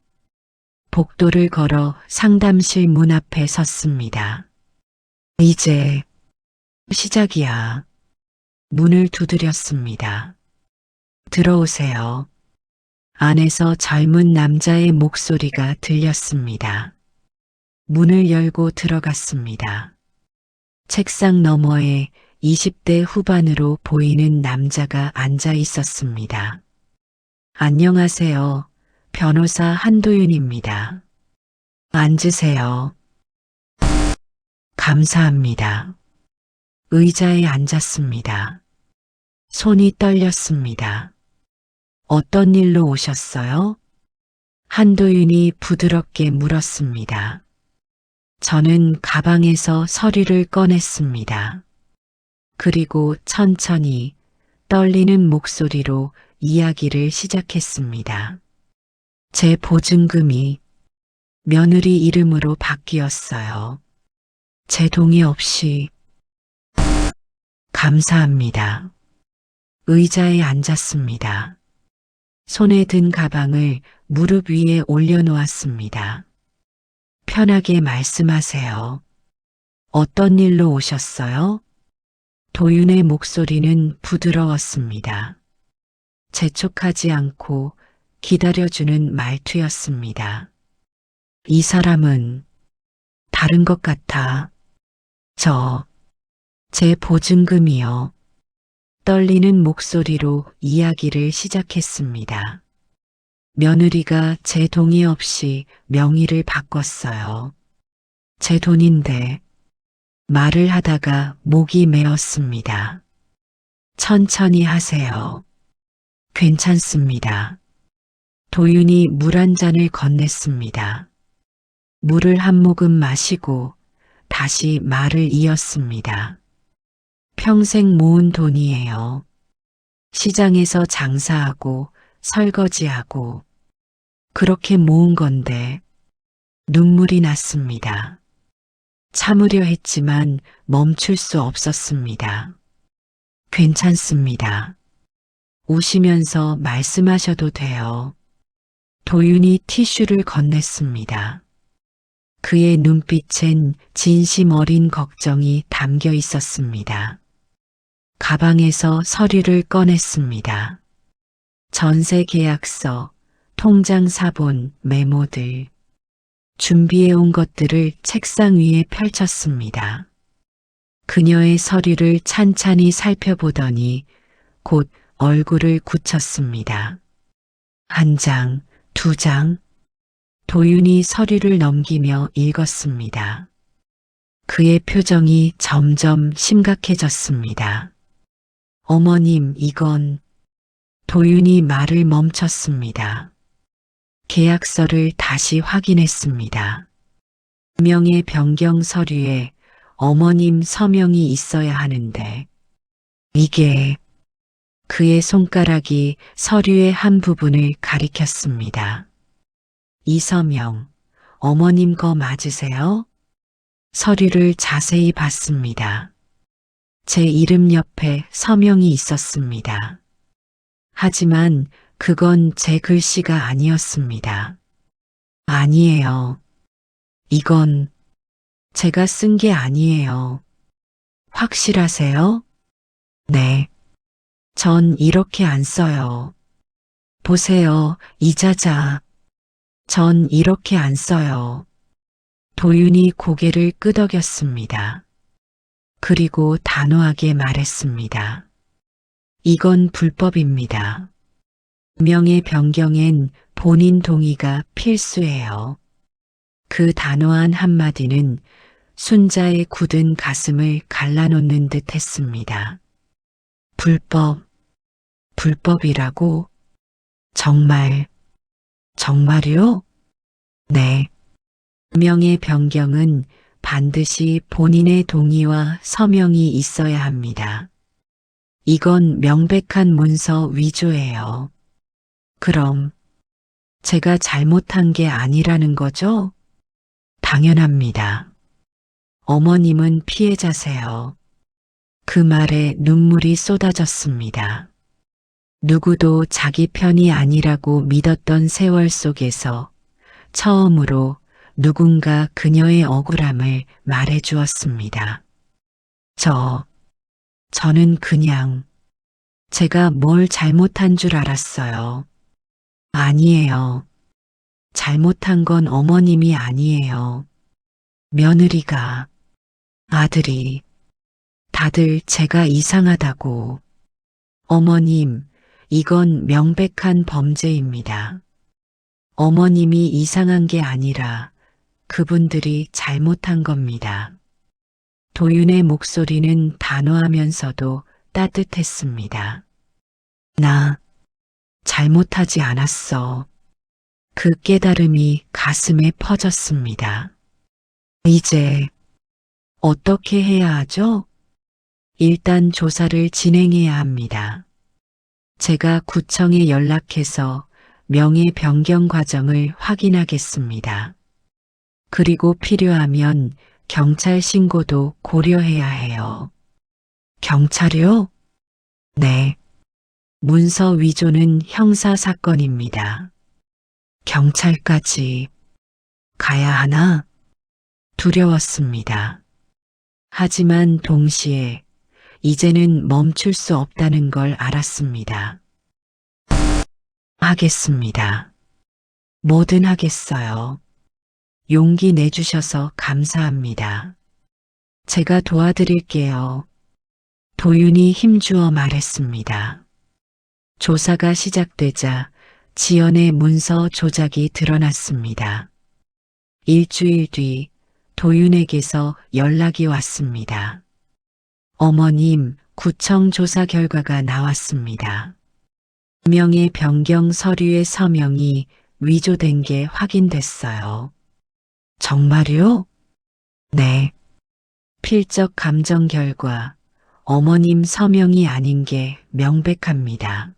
복도를 걸어 상담실 문 앞에 섰습니다. 이제 시작이야. 문을 두드렸습니다. 들어오세요. 안에서 젊은 남자의 목소리가 들렸습니다. 문을 열고 들어갔습니다. 책상 너머에 20대 후반으로 보이는 남자가 앉아 있었습니다. 안녕하세요. 변호사 한도윤입니다. 앉으세요. 감사합니다. 의자에 앉았습니다. 손이 떨렸습니다. 어떤 일로 오셨어요? 한도윤이 부드럽게 물었습니다. 저는 가방에서 서류를 꺼냈습니다. 그리고 천천히 떨리는 목소리로 이야기를 시작했습니다. 제 보증금이 며느리 이름으로 바뀌었어요. 제 동의 없이. 감사합니다. 의자에 앉았습니다. 손에 든 가방을 무릎 위에 올려놓았습니다. 편하게 말씀하세요. 어떤 일로 오셨어요? 도윤의 목소리는 부드러웠습니다. 재촉하지 않고 기다려주는 말투였습니다. 이 사람은 다른 것 같아. 제 보증금이요. 떨리는 목소리로 이야기를 시작했습니다. 며느리가 제 동의 없이 명의를 바꿨어요. 제 돈인데. 말을 하다가 목이 메었습니다. 천천히 하세요. 괜찮습니다. 도윤이 물 한 잔을 건넸습니다. 물을 한 모금 마시고 다시 말을 이었습니다. 평생 모은 돈이에요. 시장에서 장사하고 설거지하고 그렇게 모은 건데 눈물이 났습니다. 참으려 했지만 멈출 수 없었습니다. 괜찮습니다. 우시면서 말씀하셔도 돼요. 도윤이 티슈를 건넸습니다. 그의 눈빛엔 진심 어린 걱정이 담겨 있었습니다. 가방에서 서류를 꺼냈습니다. 전세 계약서, 통장 사본, 메모들. 준비해온 것들을 책상 위에 펼쳤습니다. 그녀의 서류를 찬찬히 살펴보더니 곧 얼굴을 굳혔습니다. 한 장, 두 장. 도윤이 서류를 넘기며 읽었습니다. 그의 표정이 점점 심각해졌습니다. 어머님, 이건... 도윤이 말을 멈췄습니다. 계약서를 다시 확인했습니다. 명의 변경 서류에 어머님 서명이 있어야 하는데 이게... 그의 손가락이 서류의 한 부분을 가리켰습니다. 이 서명, 어머님 거 맞으세요? 서류를 자세히 봤습니다. 제 이름 옆에 서명이 있었습니다. 하지만 그건 제 글씨가 아니었습니다. 아니에요. 이건 제가 쓴 게 아니에요. 확실하세요? 네. 전 이렇게 안 써요. 보세요, 이자자. 전 이렇게 안 써요. 도윤이 고개를 끄덕였습니다. 그리고 단호하게 말했습니다. 이건 불법입니다. 명의 변경엔 본인 동의가 필수예요. 그 단호한 한마디는 순자의 굳은 가슴을 갈라놓는 듯 했습니다. 불법이라고? 정말요? 네. 명의 변경은 반드시 본인의 동의와 서명이 있어야 합니다. 이건 명백한 문서 위조예요. 그럼 제가 잘못한 게 아니라는 거죠? 당연합니다. 어머님은 피해자세요. 그 말에 눈물이 쏟아졌습니다. 누구도 자기 편이 아니라고 믿었던 세월 속에서 처음으로 누군가 그녀의 억울함을 말해 주었습니다. 저는 그냥 제가 뭘 잘못한 줄 알았어요. 아니에요. 잘못한 건 어머님이 아니에요. 며느리가, 아들이, 다들 제가 이상하다고. 어머님, 이건 명백한 범죄입니다. 어머님이 이상한 게 아니라 그분들이 잘못한 겁니다. 도윤의 목소리는 단호하면서도 따뜻했습니다. 나 잘못하지 않았어. 그 깨달음이 가슴에 퍼졌습니다. 이제 어떻게 해야 하죠? 일단 조사를 진행해야 합니다. 제가 구청에 연락해서 명의 변경 과정을 확인하겠습니다. 그리고 필요하면 경찰 신고도 고려해야 해요. 경찰이요? 네. 문서 위조는 형사 사건입니다. 경찰까지 가야 하나? 두려웠습니다. 하지만 동시에 이제는 멈출 수 없다는 걸 알았습니다. 하겠습니다. 뭐든 하겠어요. 용기 내주셔서 감사합니다. 제가 도와드릴게요. 도윤이 힘주어 말했습니다. 조사가 시작되자 지연의 문서 조작이 드러났습니다. 일주일 뒤 도윤에게서 연락이 왔습니다. 어머님, 구청 조사 결과가 나왔습니다. 명의 변경 서류의 서명이 위조된 게 확인됐어요. 정말요? 네. 필적 감정 결과 어머님 서명이 아닌 게 명백합니다.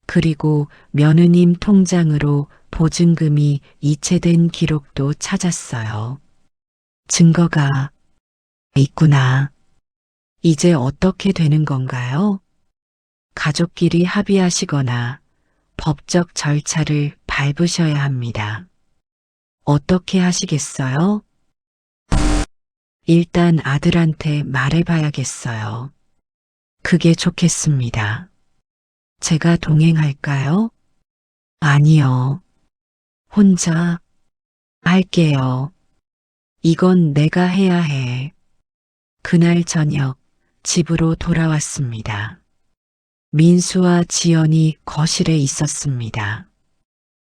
그리고 며느님 통장으로 보증금이 이체된 기록도 찾았어요. 증거가 있구나. 이제 어떻게 되는 건가요? 가족끼리 합의하시거나 법적 절차를 밟으셔야 합니다. 어떻게 하시겠어요? 일단 아들한테 말해봐야겠어요. 그게 좋겠습니다. 제가 동행할까요? 아니요. 혼자 할게요. 이건 내가 해야 해. 그날 저녁 집으로 돌아왔습니다. 민수와 지연이 거실에 있었습니다.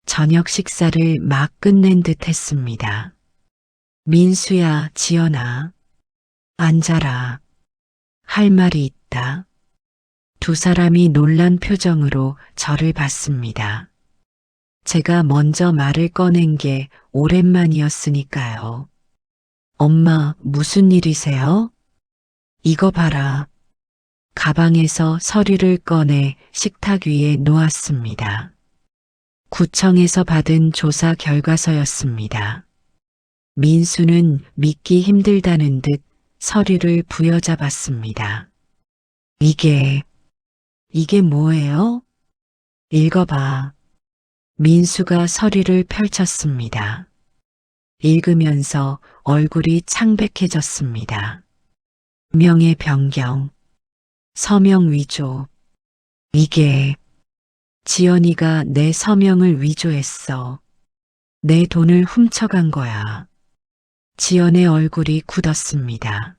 저녁 식사를 막 끝낸 듯 했습니다. 민수야, 지연아. 앉아라. 할 말이 있다. 두 사람이 놀란 표정으로 저를 봤습니다. 제가 먼저 말을 꺼낸 게 오랜만이었으니까요. 엄마, 무슨 일이세요? 이거 봐라. 가방에서 서류를 꺼내 식탁 위에 놓았습니다. 구청에서 받은 조사 결과서였습니다. 민수는 믿기 힘들다는 듯 서류를 부여잡았습니다. 이게 뭐예요? 읽어봐. 민수가 서류를 펼쳤습니다. 읽으면서 얼굴이 창백해졌습니다. 명의 변경, 서명 위조. 이게 지연이가 내 서명을 위조했어. 내 돈을 훔쳐간 거야. 지연의 얼굴이 굳었습니다.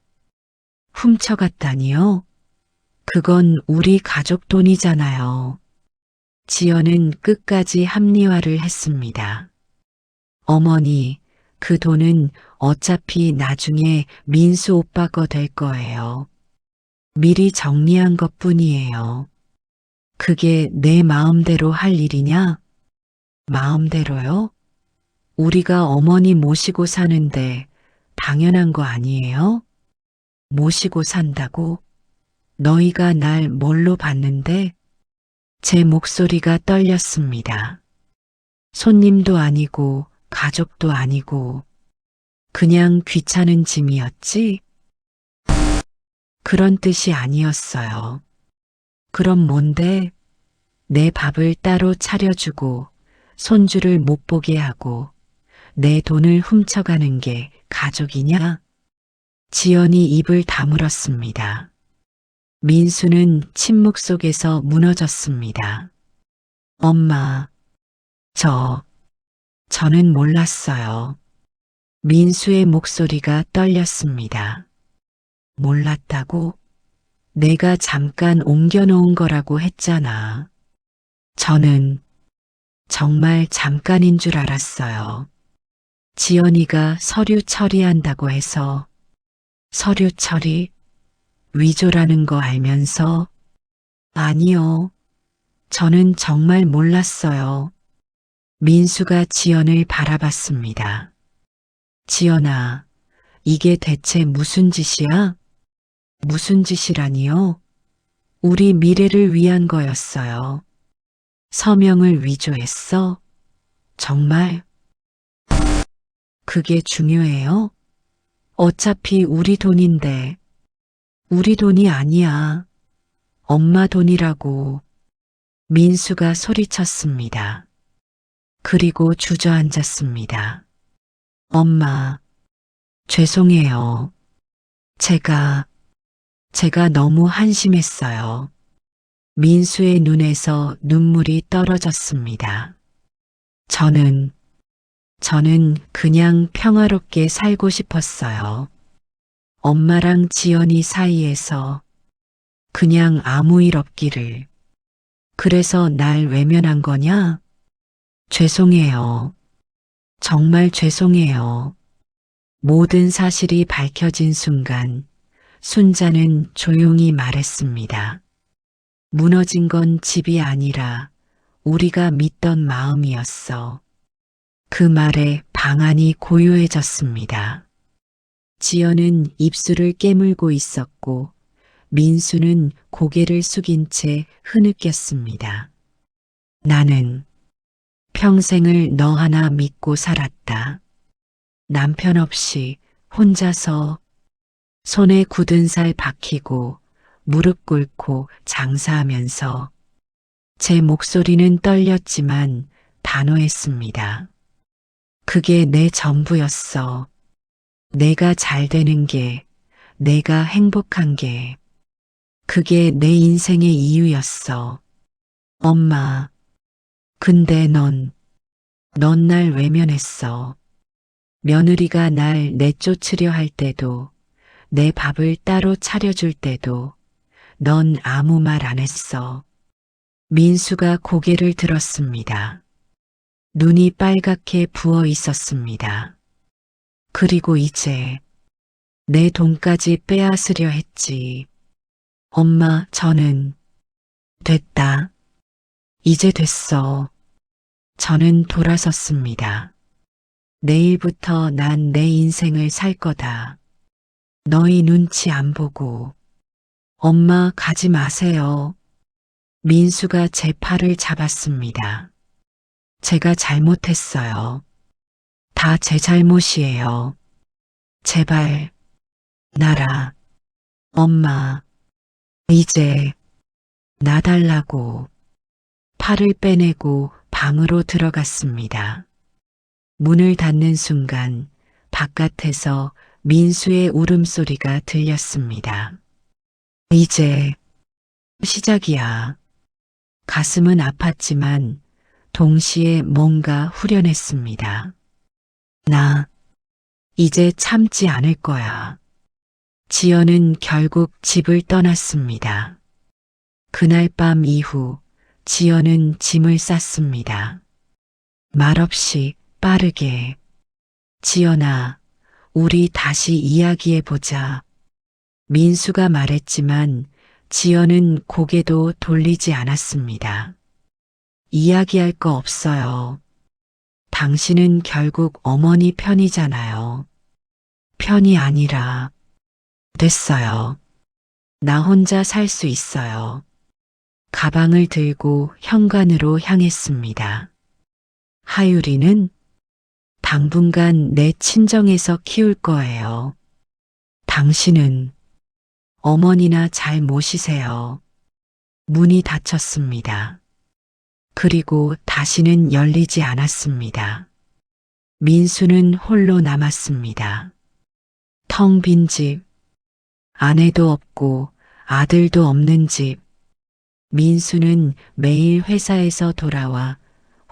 훔쳐갔다니요? 그건 우리 가족 돈이잖아요. 지연은 끝까지 합리화를 했습니다. 어머니, 그 돈은 어차피 나중에 민수 오빠 거 될 거예요. 미리 정리한 것뿐이에요. 그게 내 마음대로 할 일이냐? 마음대로요? 우리가 어머니 모시고 사는데 당연한 거 아니에요? 모시고 산다고? 너희가 날 뭘로 봤는데? 제 목소리가 떨렸습니다. 손님도 아니고 가족도 아니고 그냥 귀찮은 짐이었지? 그런 뜻이 아니었어요. 그럼 뭔데? 내 밥을 따로 차려주고 손주를 못 보게 하고 내 돈을 훔쳐가는 게 가족이냐? 지연이 입을 다물었습니다. 민수는 침묵 속에서 무너졌습니다. 엄마, 저는 몰랐어요. 민수의 목소리가 떨렸습니다. 몰랐다고? 내가 잠깐 옮겨놓은 거라고 했잖아. 저는 정말 잠깐인 줄 알았어요. 지연이가 서류 처리한다고 해서 서류 처리? 위조라는 거 알면서? 아니요. 저는 정말 몰랐어요. 민수가 지연을 바라봤습니다. 지연아, 이게 대체 무슨 짓이야? 무슨 짓이라니요? 우리 미래를 위한 거였어요. 서명을 위조했어? 정말? 그게 중요해요? 어차피 우리 돈인데. 우리 돈이 아니야. 엄마 돈이라고. 민수가 소리쳤습니다. 그리고 주저앉았습니다. 엄마, 죄송해요. 제가 너무 한심했어요. 민수의 눈에서 눈물이 떨어졌습니다. 저는 그냥 평화롭게 살고 싶었어요. 엄마랑 지연이 사이에서 그냥 아무 일 없기를. 그래서 날 외면한 거냐? 죄송해요. 정말 죄송해요. 모든 사실이 밝혀진 순간 순자는 조용히 말했습니다. 무너진 건 집이 아니라 우리가 믿던 마음이었어. 그 말에 방안이 고요해졌습니다. 지연은 입술을 깨물고 있었고 민수는 고개를 숙인 채 흐느꼈습니다. 나는 평생을 너 하나 믿고 살았다. 남편 없이 혼자서 손에 굳은 살 박히고 무릎 꿇고 장사하면서 제 목소리는 떨렸지만 단호했습니다. 그게 내 전부였어. 내가 잘 되는 게, 내가 행복한 게, 그게 내 인생의 이유였어. 엄마, 근데 넌 날 외면했어. 며느리가 날 내쫓으려 할 때도, 내 밥을 따로 차려줄 때도, 넌 아무 말 안 했어. 민수가 고개를 들었습니다. 눈이 빨갛게 부어 있었습니다. 그리고 이제 내 돈까지 빼앗으려 했지. 엄마, 저는 됐다. 이제 됐어. 저는 돌아섰습니다. 내일부터 난 내 인생을 살 거다. 너희 눈치 안 보고. 엄마, 가지 마세요. 민수가 제 팔을 잡았습니다. 제가 잘못했어요. 다 제 잘못이에요. 제발, 나라. 엄마, 이제 나달라고. 팔을 빼내고 방으로 들어갔습니다. 문을 닫는 순간 바깥에서 민수의 울음소리가 들렸습니다. 이제 시작이야. 가슴은 아팠지만 동시에 뭔가 후련했습니다. 나 이제 참지 않을 거야. 지연은 결국 집을 떠났습니다. 그날 밤 이후 지연은 짐을 쌌습니다. 말없이 빠르게. 지연아, 우리 다시 이야기해보자. 민수가 말했지만 지연은 고개도 돌리지 않았습니다. 이야기할 거 없어요. 당신은 결국 어머니 편이잖아요. 편이 아니라 됐어요. 나 혼자 살 수 있어요. 가방을 들고 현관으로 향했습니다. 하유리는 당분간 내 친정에서 키울 거예요. 당신은 어머니나 잘 모시세요. 문이 닫혔습니다. 그리고 다시는 열리지 않았습니다. 민수는 홀로 남았습니다. 텅 빈 집, 아내도 없고 아들도 없는 집. 민수는 매일 회사에서 돌아와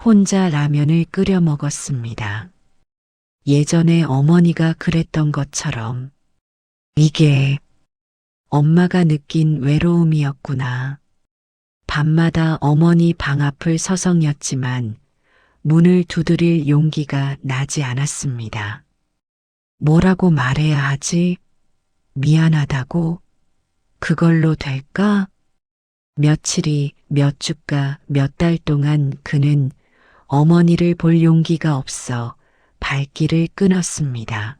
혼자 라면을 끓여 먹었습니다. 예전에 어머니가 그랬던 것처럼 이게 엄마가 느낀 외로움이었구나. 밤마다 어머니 방 앞을 서성였지만 문을 두드릴 용기가 나지 않았습니다. 뭐라고 말해야 하지? 미안하다고? 그걸로 될까? 며칠이 몇 주가 몇 달 동안 그는 어머니를 볼 용기가 없어 발길을 끊었습니다.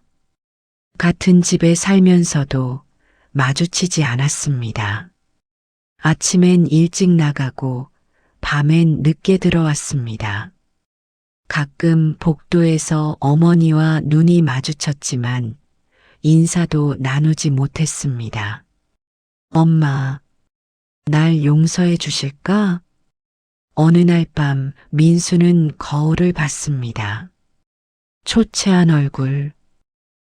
같은 집에 살면서도 마주치지 않았습니다. 아침엔 일찍 나가고 밤엔 늦게 들어왔습니다. 가끔 복도에서 어머니와 눈이 마주쳤지만 인사도 나누지 못했습니다. 엄마, 날 용서해 주실까? 어느 날 밤 민수는 거울을 봤습니다. 초췌한 얼굴,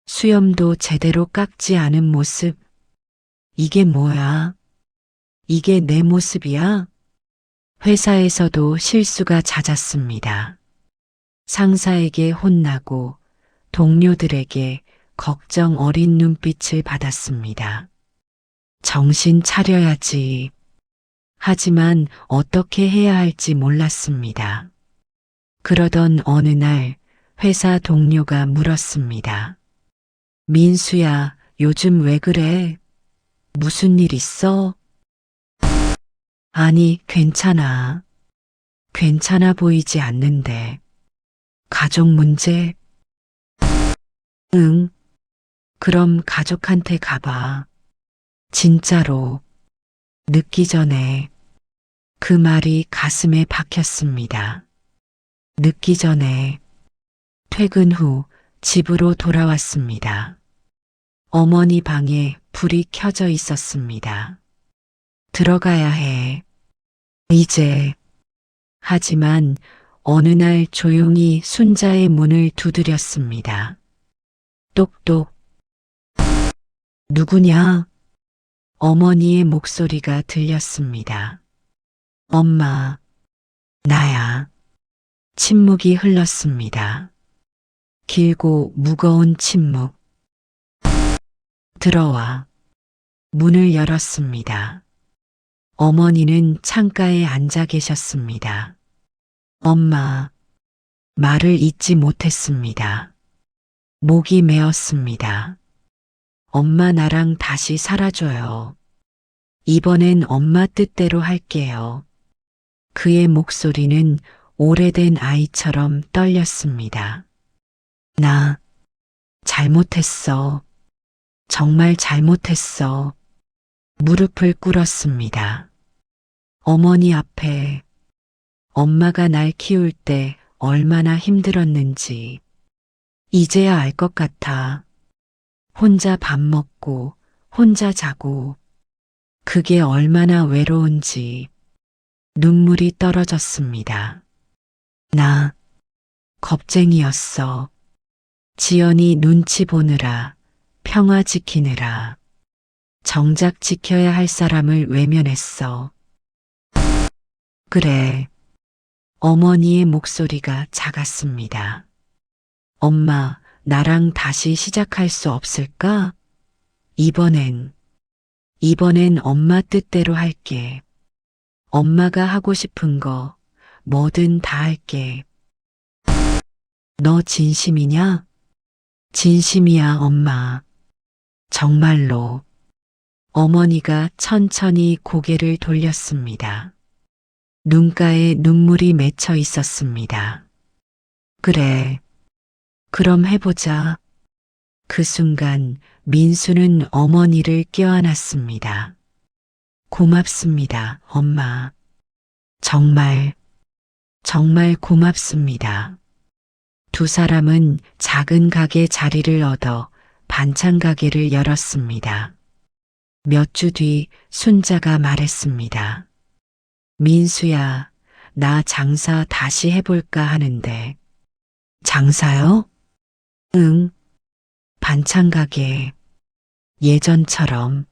수염도 제대로 깎지 않은 모습. 이게 뭐야? 이게 내 모습이야? 회사에서도 실수가 잦았습니다. 상사에게 혼나고 동료들에게 걱정 어린 눈빛을 받았습니다. 정신 차려야지. 하지만 어떻게 해야 할지 몰랐습니다. 그러던 어느 날 회사 동료가 물었습니다. 민수야, 요즘 왜 그래? 무슨 일 있어? 아니, 괜찮아. 괜찮아 보이지 않는데. 가족 문제? 응. 그럼 가족한테 가봐. 진짜로. 늦기 전에 그 말이 가슴에 박혔습니다. 늦기 전에 퇴근 후 집으로 돌아왔습니다. 어머니 방에 불이 켜져 있었습니다. 들어가야 해. 이제. 하지만 어느 날 조용히 순자의 문을 두드렸습니다. 똑똑. 누구냐? 어머니의 목소리가 들렸습니다. 엄마, 나야. 침묵이 흘렀습니다. 길고 무거운 침묵. 들어와. 문을 열었습니다. 어머니는 창가에 앉아 계셨습니다. 엄마, 말을 잇지 못했습니다. 목이 메었습니다. 엄마 나랑 다시 살아줘요. 이번엔 엄마 뜻대로 할게요. 그의 목소리는 오래된 아이처럼 떨렸습니다. 나 잘못했어. 정말 잘못했어. 무릎을 꿇었습니다. 어머니 앞에 엄마가 날 키울 때 얼마나 힘들었는지 이제야 알 것 같아. 혼자 밥 먹고 혼자 자고 그게 얼마나 외로운지 눈물이 떨어졌습니다. 나 겁쟁이였어. 지연이 눈치 보느라 평화 지키느라 정작 지켜야 할 사람을 외면했어. 그래. 어머니의 목소리가 작았습니다. 엄마, 나랑 다시 시작할 수 없을까? 이번엔 엄마 뜻대로 할게. 엄마가 하고 싶은 거 뭐든 다 할게. 너 진심이냐? 진심이야, 엄마. 정말로. 어머니가 천천히 고개를 돌렸습니다. 눈가에 눈물이 맺혀 있었습니다. 그래. 그럼 해보자. 그 순간 민수는 어머니를 껴안았습니다. 고맙습니다, 엄마. 정말 고맙습니다. 두 사람은 작은 가게 자리를 얻어 반찬 가게를 열었습니다. 몇 주 뒤 순자가 말했습니다. 민수야, 나 장사 다시 해볼까 하는데. 장사요? 응. 반찬 가게. 예전처럼.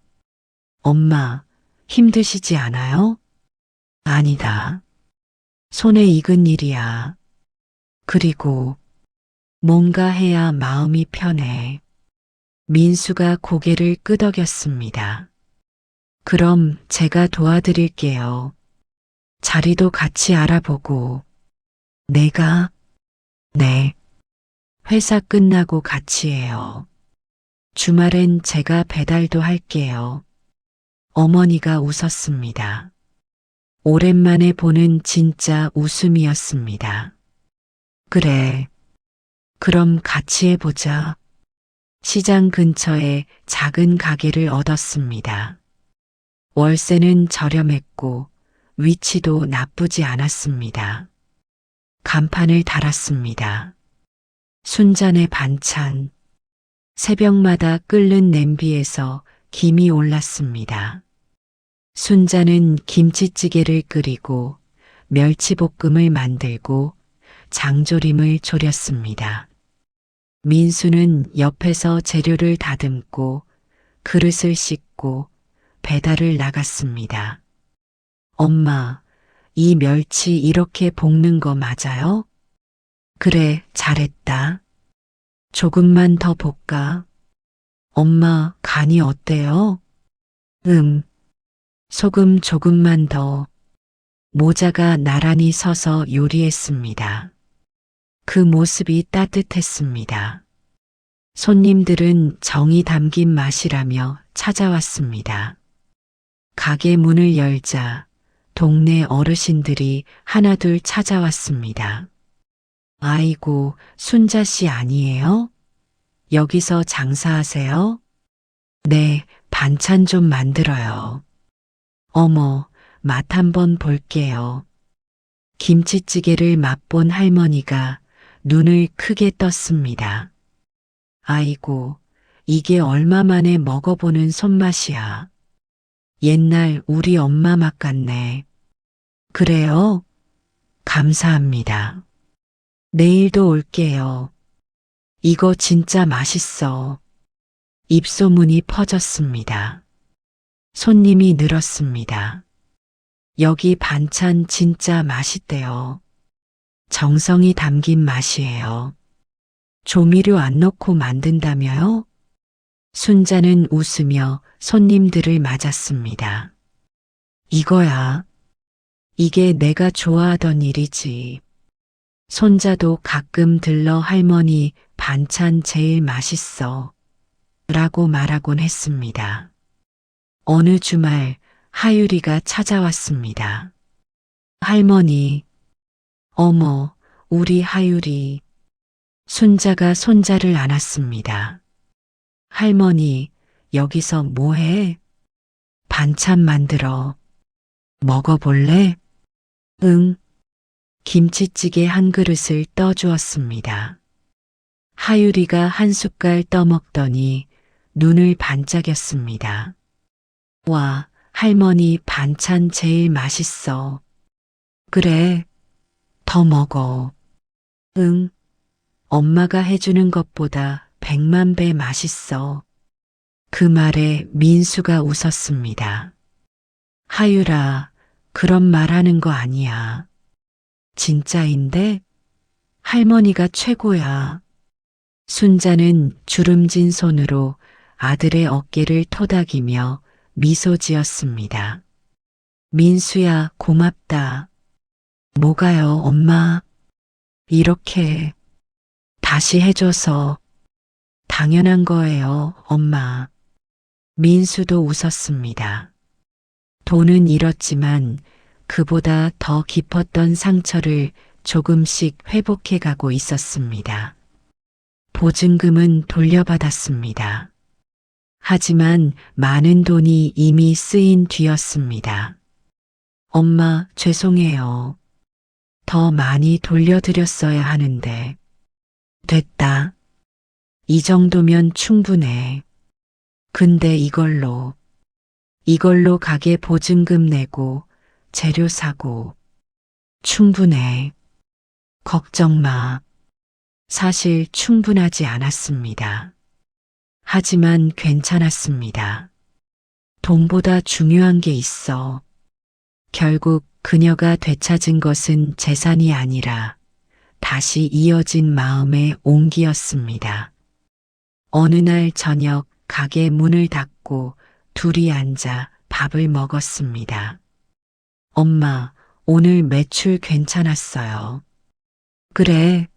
엄마, 힘드시지 않아요? 아니다. 손에 익은 일이야. 그리고 뭔가 해야 마음이 편해. 민수가 고개를 끄덕였습니다. 그럼 제가 도와드릴게요. 자리도 같이 알아보고. 내가? 네. 회사 끝나고 같이 해요. 주말엔 제가 배달도 할게요. 어머니가 웃었습니다. 오랜만에 보는 진짜 웃음이었습니다. 그래. 그럼 같이 해보자. 시장 근처에 작은 가게를 얻었습니다. 월세는 저렴했고 위치도 나쁘지 않았습니다. 간판을 달았습니다. 순잔의 반찬. 새벽마다 끓는 냄비에서 김이 올랐습니다. 순자는 김치찌개를 끓이고 멸치볶음을 만들고 장조림을 졸였습니다. 민수는 옆에서 재료를 다듬고 그릇을 씻고 배달을 나갔습니다. 엄마, 이 멸치 이렇게 볶는 거 맞아요? 그래, 잘했다. 조금만 더 볶아. 엄마, 간이 어때요? 소금 조금만 더. 모자가 나란히 서서 요리했습니다. 그 모습이 따뜻했습니다. 손님들은 정이 담긴 맛이라며 찾아왔습니다. 가게 문을 열자 동네 어르신들이 하나둘 찾아왔습니다. 아이고, 순자 씨 아니에요? 여기서 장사하세요? 네, 반찬 좀 만들어요. 어머, 맛 한번 볼게요. 김치찌개를 맛본 할머니가 눈을 크게 떴습니다. 아이고, 이게 얼마 만에 먹어보는 손맛이야. 옛날 우리 엄마 맛 같네. 그래요? 감사합니다. 내일도 올게요. 이거 진짜 맛있어. 입소문이 퍼졌습니다. 손님이 늘었습니다. 여기 반찬 진짜 맛있대요. 정성이 담긴 맛이에요. 조미료 안 넣고 만든다며요? 순자는 웃으며 손님들을 맞았습니다. 이거야. 이게 내가 좋아하던 일이지. 손자도 가끔 들러 할머니 반찬 제일 맛있어. 라고 말하곤 했습니다. 어느 주말 하율이가 찾아왔습니다. 할머니, 어머, 우리 하율이. 순자가 손자를 안았습니다. 할머니, 여기서 뭐해? 반찬 만들어. 먹어볼래? 응. 김치찌개 한 그릇을 떠주었습니다. 하율이가 한 숟갈 떠먹더니 눈을 반짝였습니다. 와, 할머니 반찬 제일 맛있어. 그래, 더 먹어. 응, 엄마가 해주는 것보다 100만 배 맛있어. 그 말에 민수가 웃었습니다. 하율아, 그런 말 하는 거 아니야. 진짜인데? 할머니가 최고야. 순자는 주름진 손으로 아들의 어깨를 토닥이며 미소 지었습니다. 민수야, 고맙다. 뭐가요, 엄마? 이렇게 다시 해줘서 당연한 거예요, 엄마. 민수도 웃었습니다. 돈은 잃었지만 그보다 더 깊었던 상처를 조금씩 회복해 가고 있었습니다. 보증금은 돌려받았습니다. 하지만 많은 돈이 이미 쓰인 뒤였습니다. 엄마, 죄송해요. 더 많이 돌려드렸어야 하는데. 됐다. 이 정도면 충분해. 근데 이걸로 가게 보증금 내고 재료 사고. 충분해. 걱정 마. 사실 충분하지 않았습니다. 하지만 괜찮았습니다. 돈보다 중요한 게 있어. 결국 그녀가 되찾은 것은 재산이 아니라 다시 이어진 마음의 온기였습니다. 어느 날 저녁 가게 문을 닫고 둘이 앉아 밥을 먹었습니다. 엄마, 오늘 매출 괜찮았어요. 그래,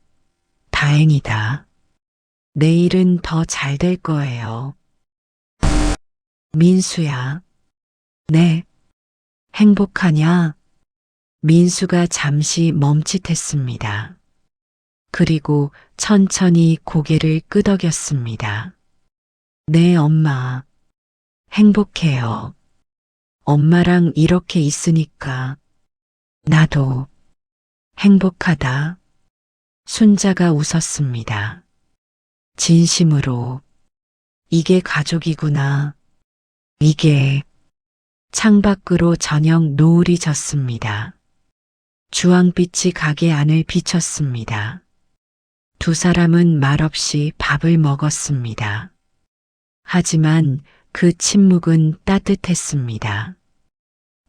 다행이다. 내일은 더 잘 될 거예요. 민수야. 네. 행복하냐? 민수가 잠시 멈칫했습니다. 그리고 천천히 고개를 끄덕였습니다. 네, 엄마. 행복해요. 엄마랑 이렇게 있으니까. 나도 행복하다. 순자가 웃었습니다. 진심으로. 이게 가족이구나. 이게. 창밖으로 저녁 노을이 졌습니다. 주황빛이 가게 안을 비쳤습니다. 두 사람은 말없이 밥을 먹었습니다. 하지만 그 침묵은 따뜻했습니다.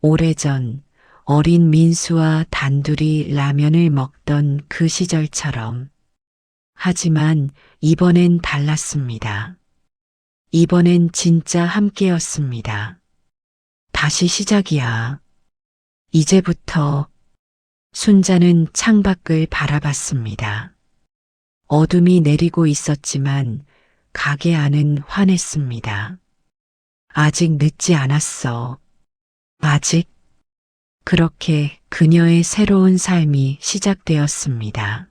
오래전 어린 민수와 단둘이 라면을 먹던 그 시절처럼. 하지만 이번엔 달랐습니다. 이번엔 진짜 함께였습니다. 다시 시작이야. 이제부터. 순자는 창밖을 바라봤습니다. 어둠이 내리고 있었지만 가게 안은 환했습니다. 아직 늦지 않았어. 아직. 그렇게 그녀의 새로운 삶이 시작되었습니다.